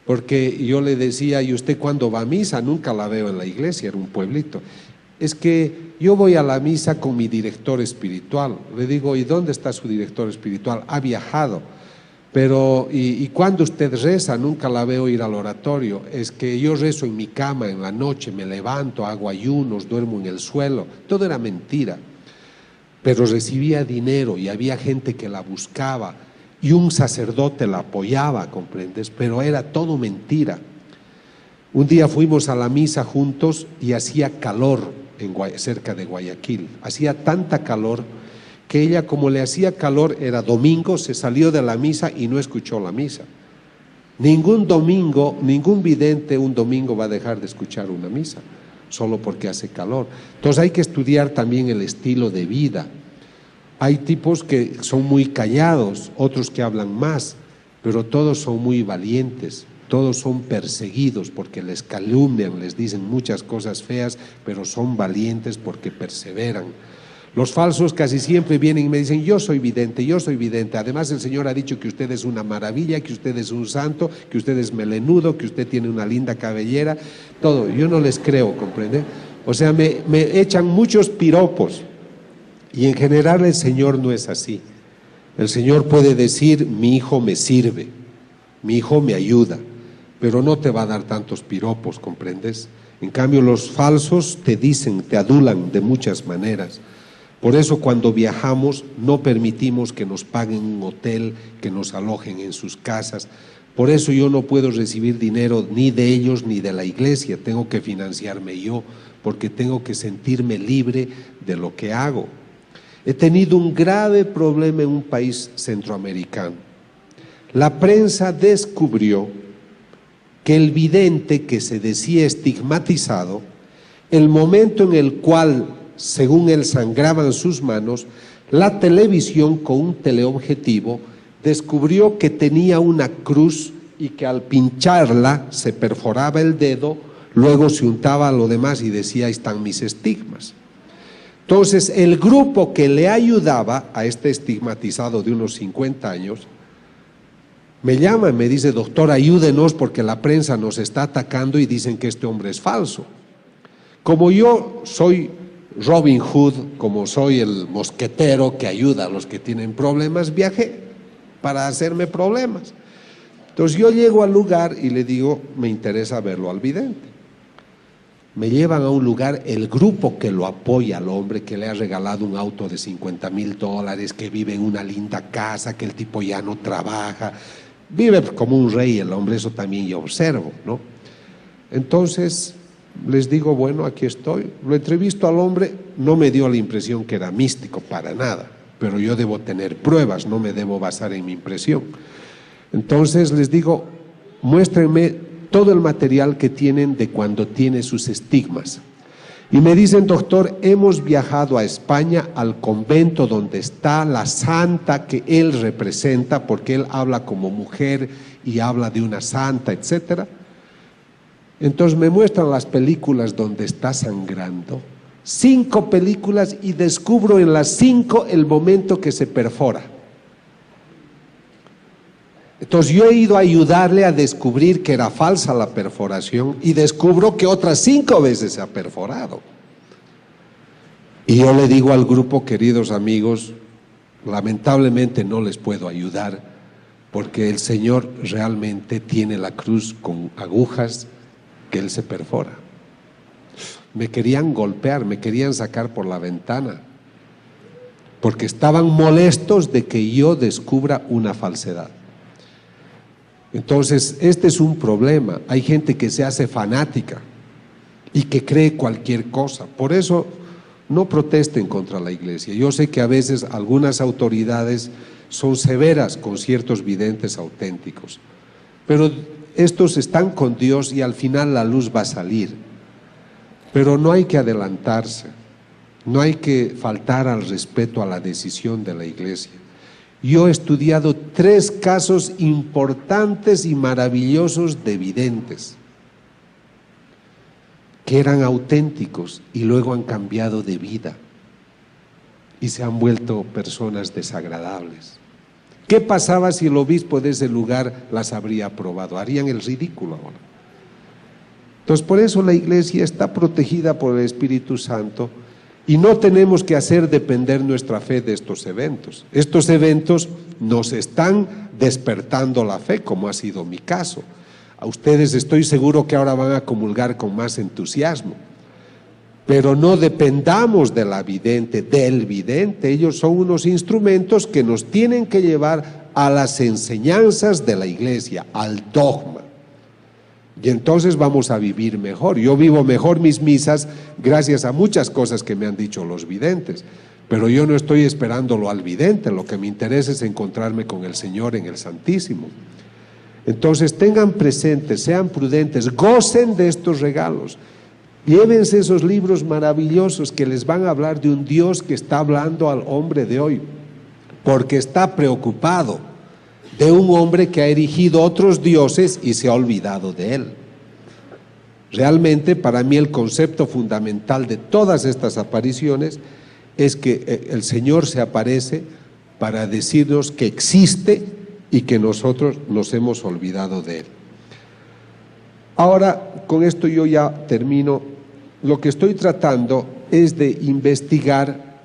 porque yo le decía, ¿y usted cuándo va a misa? Nunca la veo en la iglesia, era un pueblito. Es que yo voy a la misa con mi director espiritual. Le digo, ¿y dónde está su director espiritual? Ha viajado. Pero, ¿y cuándo usted reza? Nunca la veo ir al oratorio. Es que yo rezo en mi cama en la noche, me levanto, hago ayunos, duermo en el suelo. Todo era mentira. Pero recibía dinero y había gente que la buscaba y un sacerdote la apoyaba, ¿comprendes? Pero era todo mentira. Un día fuimos a la misa juntos y hacía calor cerca de Guayaquil. Hacía tanta calor que ella, como le hacía calor, era domingo, se salió de la misa y no escuchó la misa. Ningún domingo, ningún vidente un domingo va a dejar de escuchar una misa, solo porque hace calor. Entonces hay que estudiar también el estilo de vida. Hay tipos que son muy callados, otros que hablan más, pero todos son muy valientes, todos son perseguidos porque les calumnian, les dicen muchas cosas feas, pero son valientes porque perseveran. Los falsos casi siempre vienen y me dicen, yo soy vidente, además el Señor ha dicho que usted es una maravilla, que usted es un santo, que usted es melenudo, que usted tiene una linda cabellera, todo. Yo no les creo, ¿comprende? O sea, me echan muchos piropos. Y en general el Señor no es así. El Señor puede decir, mi hijo me sirve, mi hijo me ayuda, pero no te va a dar tantos piropos, ¿comprendes? En cambio los falsos te dicen, te adulan de muchas maneras. Por eso cuando viajamos no permitimos que nos paguen un hotel, que nos alojen en sus casas. Por eso yo no puedo recibir dinero ni de ellos ni de la iglesia, tengo que financiarme yo, porque tengo que sentirme libre de lo que hago. He tenido un grave problema en un país centroamericano. La prensa descubrió que el vidente que se decía estigmatizado, el momento en el cual, según él, sangraban sus manos, la televisión con un teleobjetivo descubrió que tenía una cruz y que al pincharla se perforaba el dedo, luego se untaba lo demás y decía, ahí están mis estigmas. Entonces, el grupo que le ayudaba a este estigmatizado de unos 50 años, me llama y me dice, doctor, ayúdenos porque la prensa nos está atacando y dicen que este hombre es falso. Como yo soy Robin Hood, como soy el mosquetero que ayuda a los que tienen problemas, viajé para hacerme problemas. Entonces yo llego al lugar y le digo, me interesa verlo al vidente. Me llevan a un lugar, el grupo que lo apoya al hombre, que le ha regalado un auto de $50,000, que vive en una linda casa, que el tipo ya no trabaja, vive como un rey el hombre, eso también yo observo, ¿no? Entonces les digo, bueno, aquí estoy, lo entrevisto al hombre, no me dio la impresión que era místico, para nada, pero yo debo tener pruebas, no me debo basar en mi impresión. Entonces les digo, muéstrenme todo el material que tienen de cuando tiene sus estigmas. Y me dicen, doctor, hemos viajado a España, al convento donde está la santa que él representa, porque él habla como mujer y habla de una santa, etcétera. Entonces me muestran las películas donde está sangrando, 5 películas, y descubro en las 5 el momento que se perfora. Entonces yo he ido a ayudarle a descubrir que era falsa la perforación y descubro que otras 5 veces se ha perforado. Y yo le digo al grupo, queridos amigos, lamentablemente no les puedo ayudar porque el Señor realmente tiene la cruz con agujas que Él se perfora. Me querían golpear, me querían sacar por la ventana porque estaban molestos de que yo descubra una falsedad. Entonces, este es un problema. Hay gente que se hace fanática y que cree cualquier cosa. Por eso, no protesten contra la iglesia. Yo sé que a veces algunas autoridades son severas con ciertos videntes auténticos, pero estos están con Dios y al final la luz va a salir. Pero no hay que adelantarse, no hay que faltar al respeto a la decisión de la iglesia. Yo he estudiado 3 casos importantes y maravillosos de videntes que eran auténticos y luego han cambiado de vida y se han vuelto personas desagradables. ¿Qué pasaba si el obispo de ese lugar las habría aprobado? Harían el ridículo ahora. Entonces, por eso la iglesia está protegida por el Espíritu Santo. Y no tenemos que hacer depender nuestra fe de estos eventos. Estos eventos nos están despertando la fe, como ha sido mi caso. A ustedes estoy seguro que ahora van a comulgar con más entusiasmo. Pero no dependamos de la vidente, del vidente. Ellos son unos instrumentos que nos tienen que llevar a las enseñanzas de la iglesia, al dogma. Y entonces vamos a vivir mejor. Yo vivo mejor mis misas gracias a muchas cosas que me han dicho los videntes, pero yo no estoy esperándolo al vidente, lo que me interesa es encontrarme con el Señor en el Santísimo. Entonces tengan presentes, sean prudentes, gocen de estos regalos. Llévense esos libros maravillosos que les van a hablar de un Dios que está hablando al hombre de hoy, porque está preocupado de un hombre que ha erigido otros dioses y se ha olvidado de él. Realmente, para mí, el concepto fundamental de todas estas apariciones es que el Señor se aparece para decirnos que existe y que nosotros nos hemos olvidado de él. Ahora, con esto yo ya termino. Lo que estoy tratando es de investigar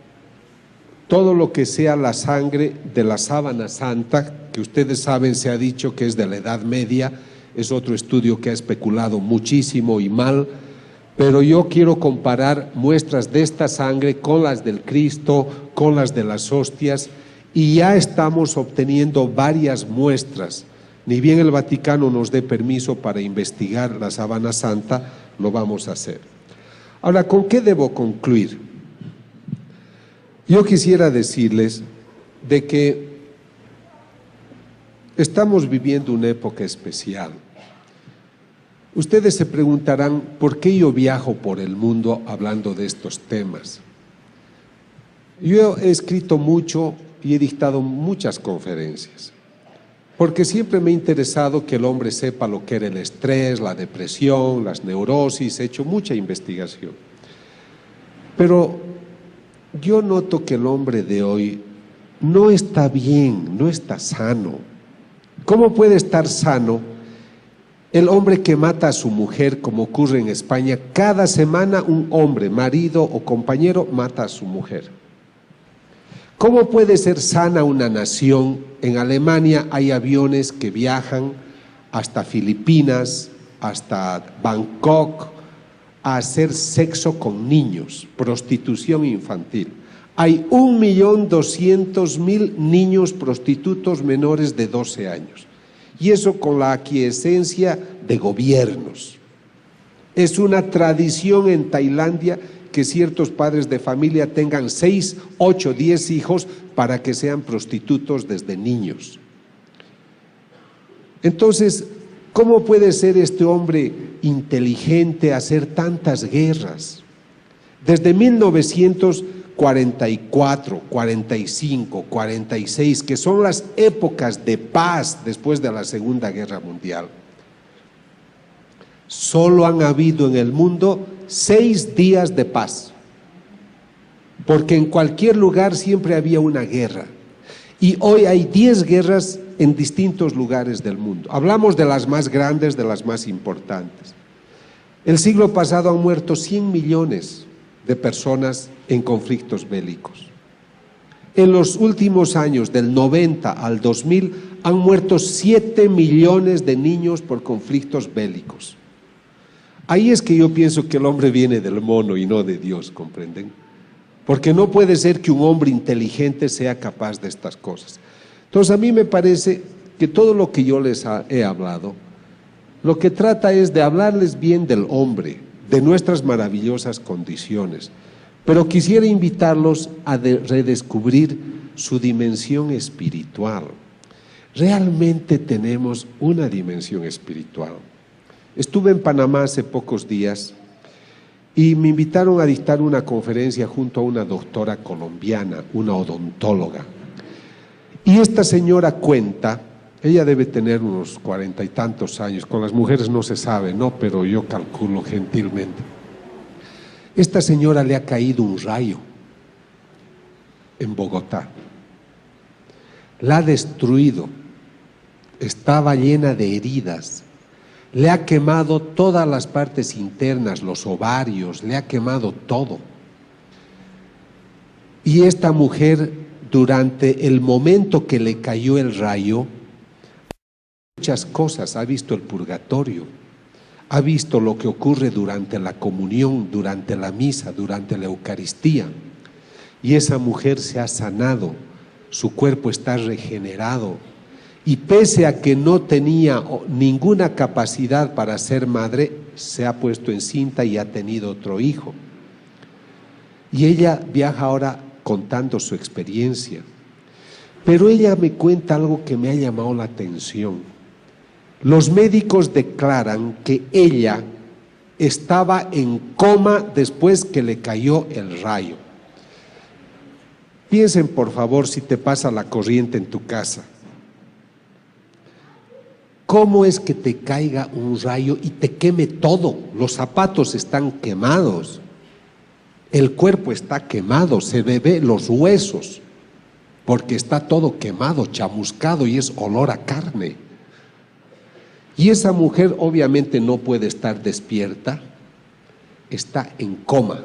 todo lo que sea la sangre de la sábana santa, que ustedes saben, se ha dicho que es de la Edad Media, es otro estudio que ha especulado muchísimo y mal, pero yo quiero comparar muestras de esta sangre con las del Cristo, con las de las hostias, y ya estamos obteniendo varias muestras. Ni bien el Vaticano nos dé permiso para investigar la sábana santa, lo vamos a hacer. Ahora, ¿con qué debo concluir? Yo quisiera decirles de que estamos viviendo una época especial. Ustedes se preguntarán, ¿por qué yo viajo por el mundo hablando de estos temas? Yo he escrito mucho y he dictado muchas conferencias, porque siempre me ha interesado que el hombre sepa lo que era el estrés, la depresión, las neurosis, he hecho mucha investigación. Pero yo noto que el hombre de hoy no está bien, no está sano. ¿Cómo puede estar sano el hombre que mata a su mujer, como ocurre en España? Cada semana un hombre, marido o compañero, mata a su mujer. ¿Cómo puede ser sana una nación? En Alemania hay aviones que viajan hasta Filipinas, hasta Bangkok, a hacer sexo con niños, prostitución infantil. Hay 1.200.000 niños prostitutos menores de 12 años. Y eso con la aquiescencia de gobiernos. Es una tradición en Tailandia que ciertos padres de familia tengan 6, 8, 10 hijos para que sean prostitutos desde niños. Entonces, ¿cómo puede ser este hombre inteligente hacer tantas guerras? Desde 1944, 45, 46, que son las épocas de paz después de la Segunda Guerra Mundial, solo han habido en el mundo 6 días de paz, porque en cualquier lugar siempre había una guerra, y hoy hay 10 guerras en distintos lugares del mundo. Hablamos de las más grandes, de las más importantes. El siglo pasado han muerto 100 millones de personas en conflictos bélicos. En los últimos años, del 90 al 2000, han muerto 7 millones de niños por conflictos bélicos. Ahí es que yo pienso que el hombre viene del mono y no de Dios, ¿comprenden? Porque no puede ser que un hombre inteligente sea capaz de estas cosas. Entonces a mí me parece que todo lo que yo les he hablado, lo que trata es de hablarles bien del hombre, de nuestras maravillosas condiciones, pero quisiera invitarlos a redescubrir su dimensión espiritual. Realmente tenemos una dimensión espiritual. Estuve en Panamá hace pocos días y me invitaron a dictar una conferencia junto a una doctora colombiana, una odontóloga. Y esta señora cuenta, ella debe tener unos 40 y tantos años, con las mujeres no se sabe, ¿no? Pero yo calculo gentilmente. Esta señora le ha caído un rayo en Bogotá, la ha destruido, estaba llena de heridas, le ha quemado todas las partes internas, los ovarios, le ha quemado todo. Y esta mujer, durante el momento que le cayó el rayo, muchas cosas, ha visto el purgatorio, ha visto lo que ocurre durante la comunión, durante la misa, durante la Eucaristía, y esa mujer se ha sanado, su cuerpo está regenerado, y pese a que no tenía ninguna capacidad para ser madre, se ha puesto encinta y ha tenido otro hijo. Y ella viaja ahora contando su experiencia, pero ella me cuenta algo que me ha llamado la atención. Los médicos declaran que ella estaba en coma después que le cayó el rayo. Piensen, por favor, si te pasa la corriente en tu casa. ¿Cómo es que te caiga un rayo y te queme todo? Los zapatos están quemados, el cuerpo está quemado, se ve los huesos, porque está todo quemado, chamuscado y es olor a carne. Y esa mujer obviamente no puede estar despierta, está en coma.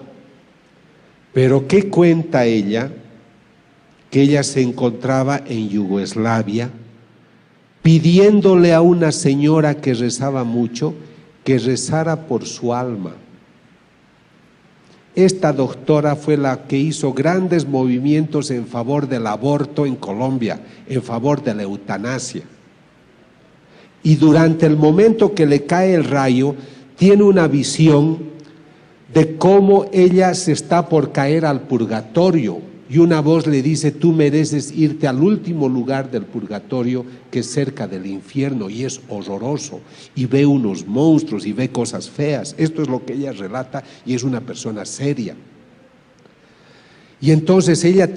Pero ¿qué cuenta ella? Que ella se encontraba en Yugoslavia pidiéndole a una señora que rezaba mucho que rezara por su alma. Esta doctora fue la que hizo grandes movimientos en favor del aborto en Colombia, en favor de la eutanasia. Y durante el momento que le cae el rayo, tiene una visión de cómo ella se está por caer al purgatorio. Y una voz le dice, tú mereces irte al último lugar del purgatorio, que es cerca del infierno, y es horroroso, y ve unos monstruos y ve cosas feas. Esto es lo que ella relata, y es una persona seria. Y entonces ella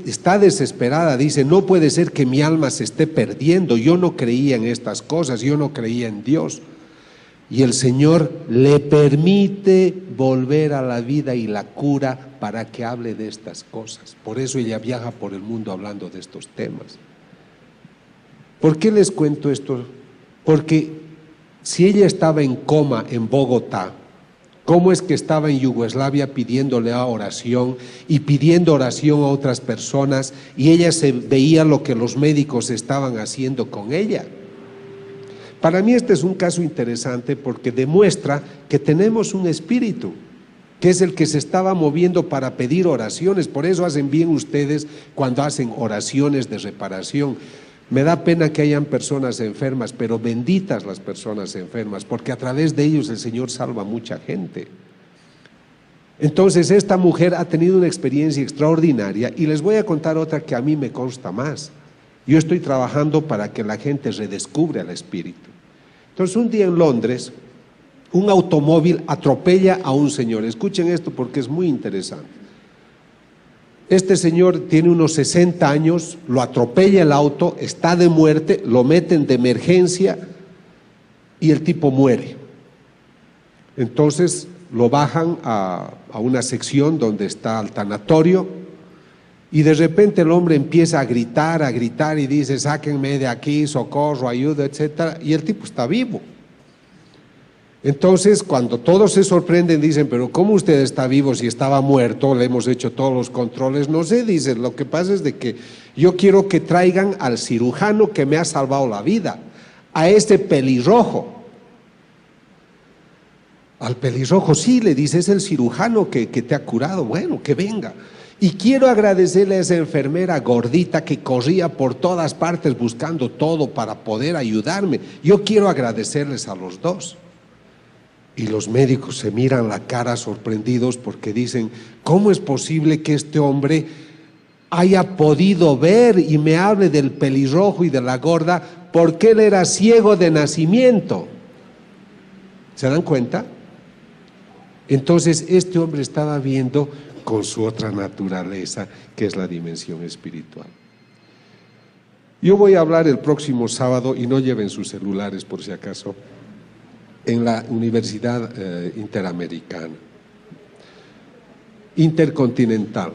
está desesperada, dice, no puede ser que mi alma se esté perdiendo, yo no creía en estas cosas, yo no creía en Dios. Y el Señor le permite volver a la vida y la cura para que hable de estas cosas. Por eso ella viaja por el mundo hablando de estos temas. ¿Por qué les cuento esto? Porque si ella estaba en coma en Bogotá, ¿cómo es que estaba en Yugoslavia pidiéndole oración y pidiendo oración a otras personas, y ella se veía lo que los médicos estaban haciendo con ella? Para mí este es un caso interesante porque demuestra que tenemos un espíritu, que es el que se estaba moviendo para pedir oraciones. Por eso hacen bien ustedes cuando hacen oraciones de reparación. Me da pena que hayan personas enfermas, pero benditas las personas enfermas, porque a través de ellos el Señor salva a mucha gente. Entonces esta mujer ha tenido una experiencia extraordinaria, y les voy a contar otra que a mí me consta más. Yo estoy trabajando para que la gente redescubra el espíritu. Entonces un día en Londres, un automóvil atropella a un señor. Escuchen esto porque es muy interesante. Este señor tiene unos 60 años, lo atropella el auto, está de muerte, lo meten de emergencia y el tipo muere. Entonces lo bajan a una sección donde está el tanatorio, y de repente el hombre empieza a gritar y dice, sáquenme de aquí, socorro, ayuda, etcétera, y el tipo está vivo. Entonces, cuando todos se sorprenden, dicen, pero ¿cómo usted está vivo si estaba muerto? Le hemos hecho todos los controles. No sé, dicen, lo que pasa es de que yo quiero que traigan al cirujano que me ha salvado la vida, a este pelirrojo. Al pelirrojo, sí, le dice, es el cirujano que te ha curado. Bueno, que venga. Y quiero agradecerle a esa enfermera gordita que corría por todas partes buscando todo para poder ayudarme. Yo quiero agradecerles a los dos. Y los médicos se miran la cara sorprendidos porque dicen, ¿cómo es posible que este hombre haya podido ver y me hable del pelirrojo y de la gorda? Porque él era ciego de nacimiento. ¿Se dan cuenta? Entonces este hombre estaba viendo con su otra naturaleza, que es la dimensión espiritual. Yo voy a hablar el próximo sábado, y no lleven sus celulares por si acaso, en la Universidad Interamericana, Intercontinental.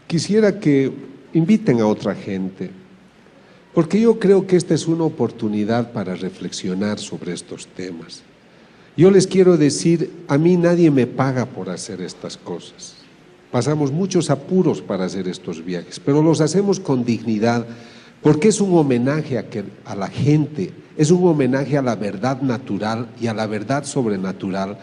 Quisiera que inviten a otra gente, porque yo creo que esta es una oportunidad para reflexionar sobre estos temas. Yo les quiero decir, a mí nadie me paga por hacer estas cosas. Pasamos muchos apuros para hacer estos viajes, pero los hacemos con dignidad, porque es un homenaje a la gente, es un homenaje a la verdad natural y a la verdad sobrenatural,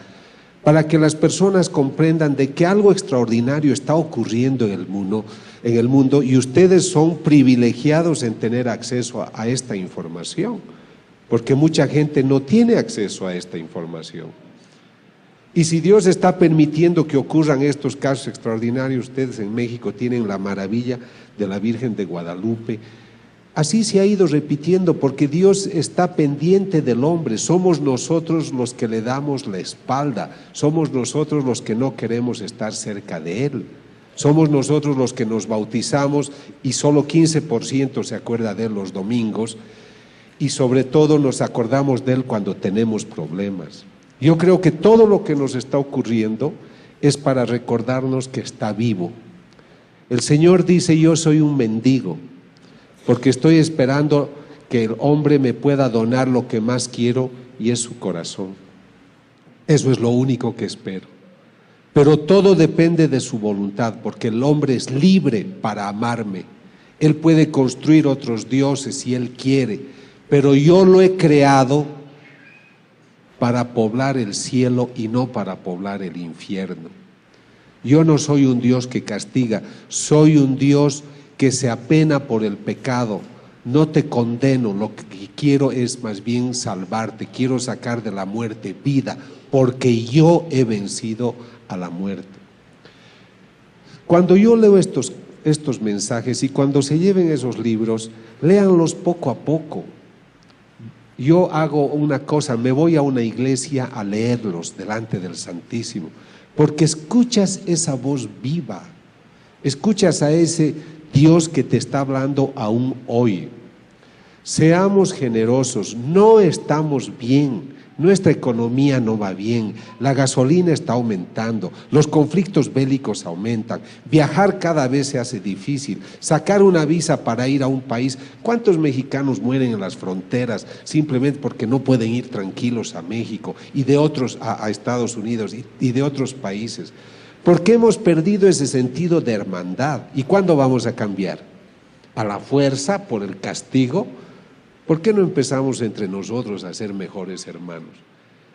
para que las personas comprendan de que algo extraordinario está ocurriendo en el mundo, y ustedes son privilegiados en tener acceso a esta información, porque mucha gente no tiene acceso a esta información. Y si Dios está permitiendo que ocurran estos casos extraordinarios, ustedes en México tienen la maravilla de la Virgen de Guadalupe, Así se ha ido repitiendo porque Dios está pendiente del hombre. Somos nosotros los que le damos la espalda, somos nosotros los que no queremos estar cerca de Él. Somos nosotros los que nos bautizamos y solo 15% se acuerda de Él los domingos, y sobre todo nos acordamos de Él cuando tenemos problemas. Yo creo que todo lo que nos está ocurriendo es para recordarnos que está vivo. El Señor dice: yo soy un mendigo, porque estoy esperando que el hombre me pueda donar lo que más quiero, y es su corazón. Eso es lo único que espero. Pero todo depende de su voluntad, porque el hombre es libre para amarme. Él puede construir otros dioses si Él quiere, pero yo lo he creado para poblar el cielo y no para poblar el infierno. Yo no soy un Dios que castiga, soy un Dios que se apena por el pecado. No te condeno, lo que quiero es más bien salvarte, quiero sacar de la muerte vida, porque yo he vencido a la muerte. Cuando yo leo estos mensajes, y cuando se lleven esos libros, léanlos poco a poco. Yo hago una cosa, me voy a una iglesia a leerlos delante del Santísimo, porque escuchas esa voz viva, escuchas a ese Dios que te está hablando aún hoy. Seamos generosos, no estamos bien, nuestra economía no va bien, la gasolina está aumentando, los conflictos bélicos aumentan, viajar cada vez se hace difícil, sacar una visa para ir a un país. ¿Cuántos mexicanos mueren en las fronteras simplemente porque no pueden ir tranquilos a México y de otros a Estados Unidos y de otros países? Porque hemos perdido ese sentido de hermandad. ¿Y cuándo vamos a cambiar? ¿A la fuerza, por el castigo? ¿Por qué no empezamos entre nosotros a ser mejores hermanos?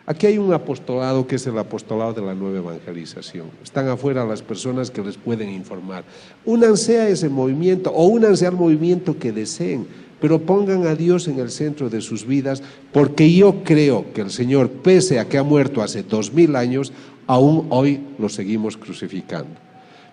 Aquí hay un apostolado que es el apostolado de la nueva evangelización. Están afuera las personas que les pueden informar. Únanse a ese movimiento o únanse al movimiento que deseen, pero pongan a Dios en el centro de sus vidas, porque yo creo que el Señor, pese a que ha muerto hace 2000 años, aún hoy lo seguimos crucificando.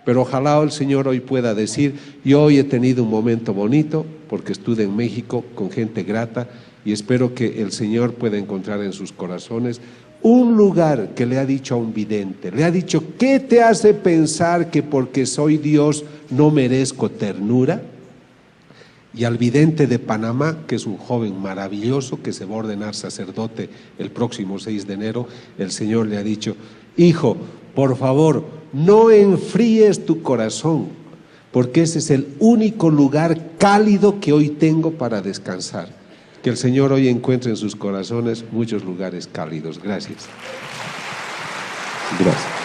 Pero ojalá el Señor hoy pueda decir: yo hoy he tenido un momento bonito porque estuve en México con gente grata, y espero que el Señor pueda encontrar en sus corazones un lugar que le ha dicho a un vidente, le ha dicho: ¿qué te hace pensar que porque soy Dios no merezco ternura? Y al vidente de Panamá, que es un joven maravilloso que se va a ordenar sacerdote el próximo 6 de enero, el Señor le ha dicho: hijo, por favor, no enfríes tu corazón, porque ese es el único lugar cálido que hoy tengo para descansar. Que el Señor hoy encuentre en sus corazones muchos lugares cálidos. Gracias. Gracias.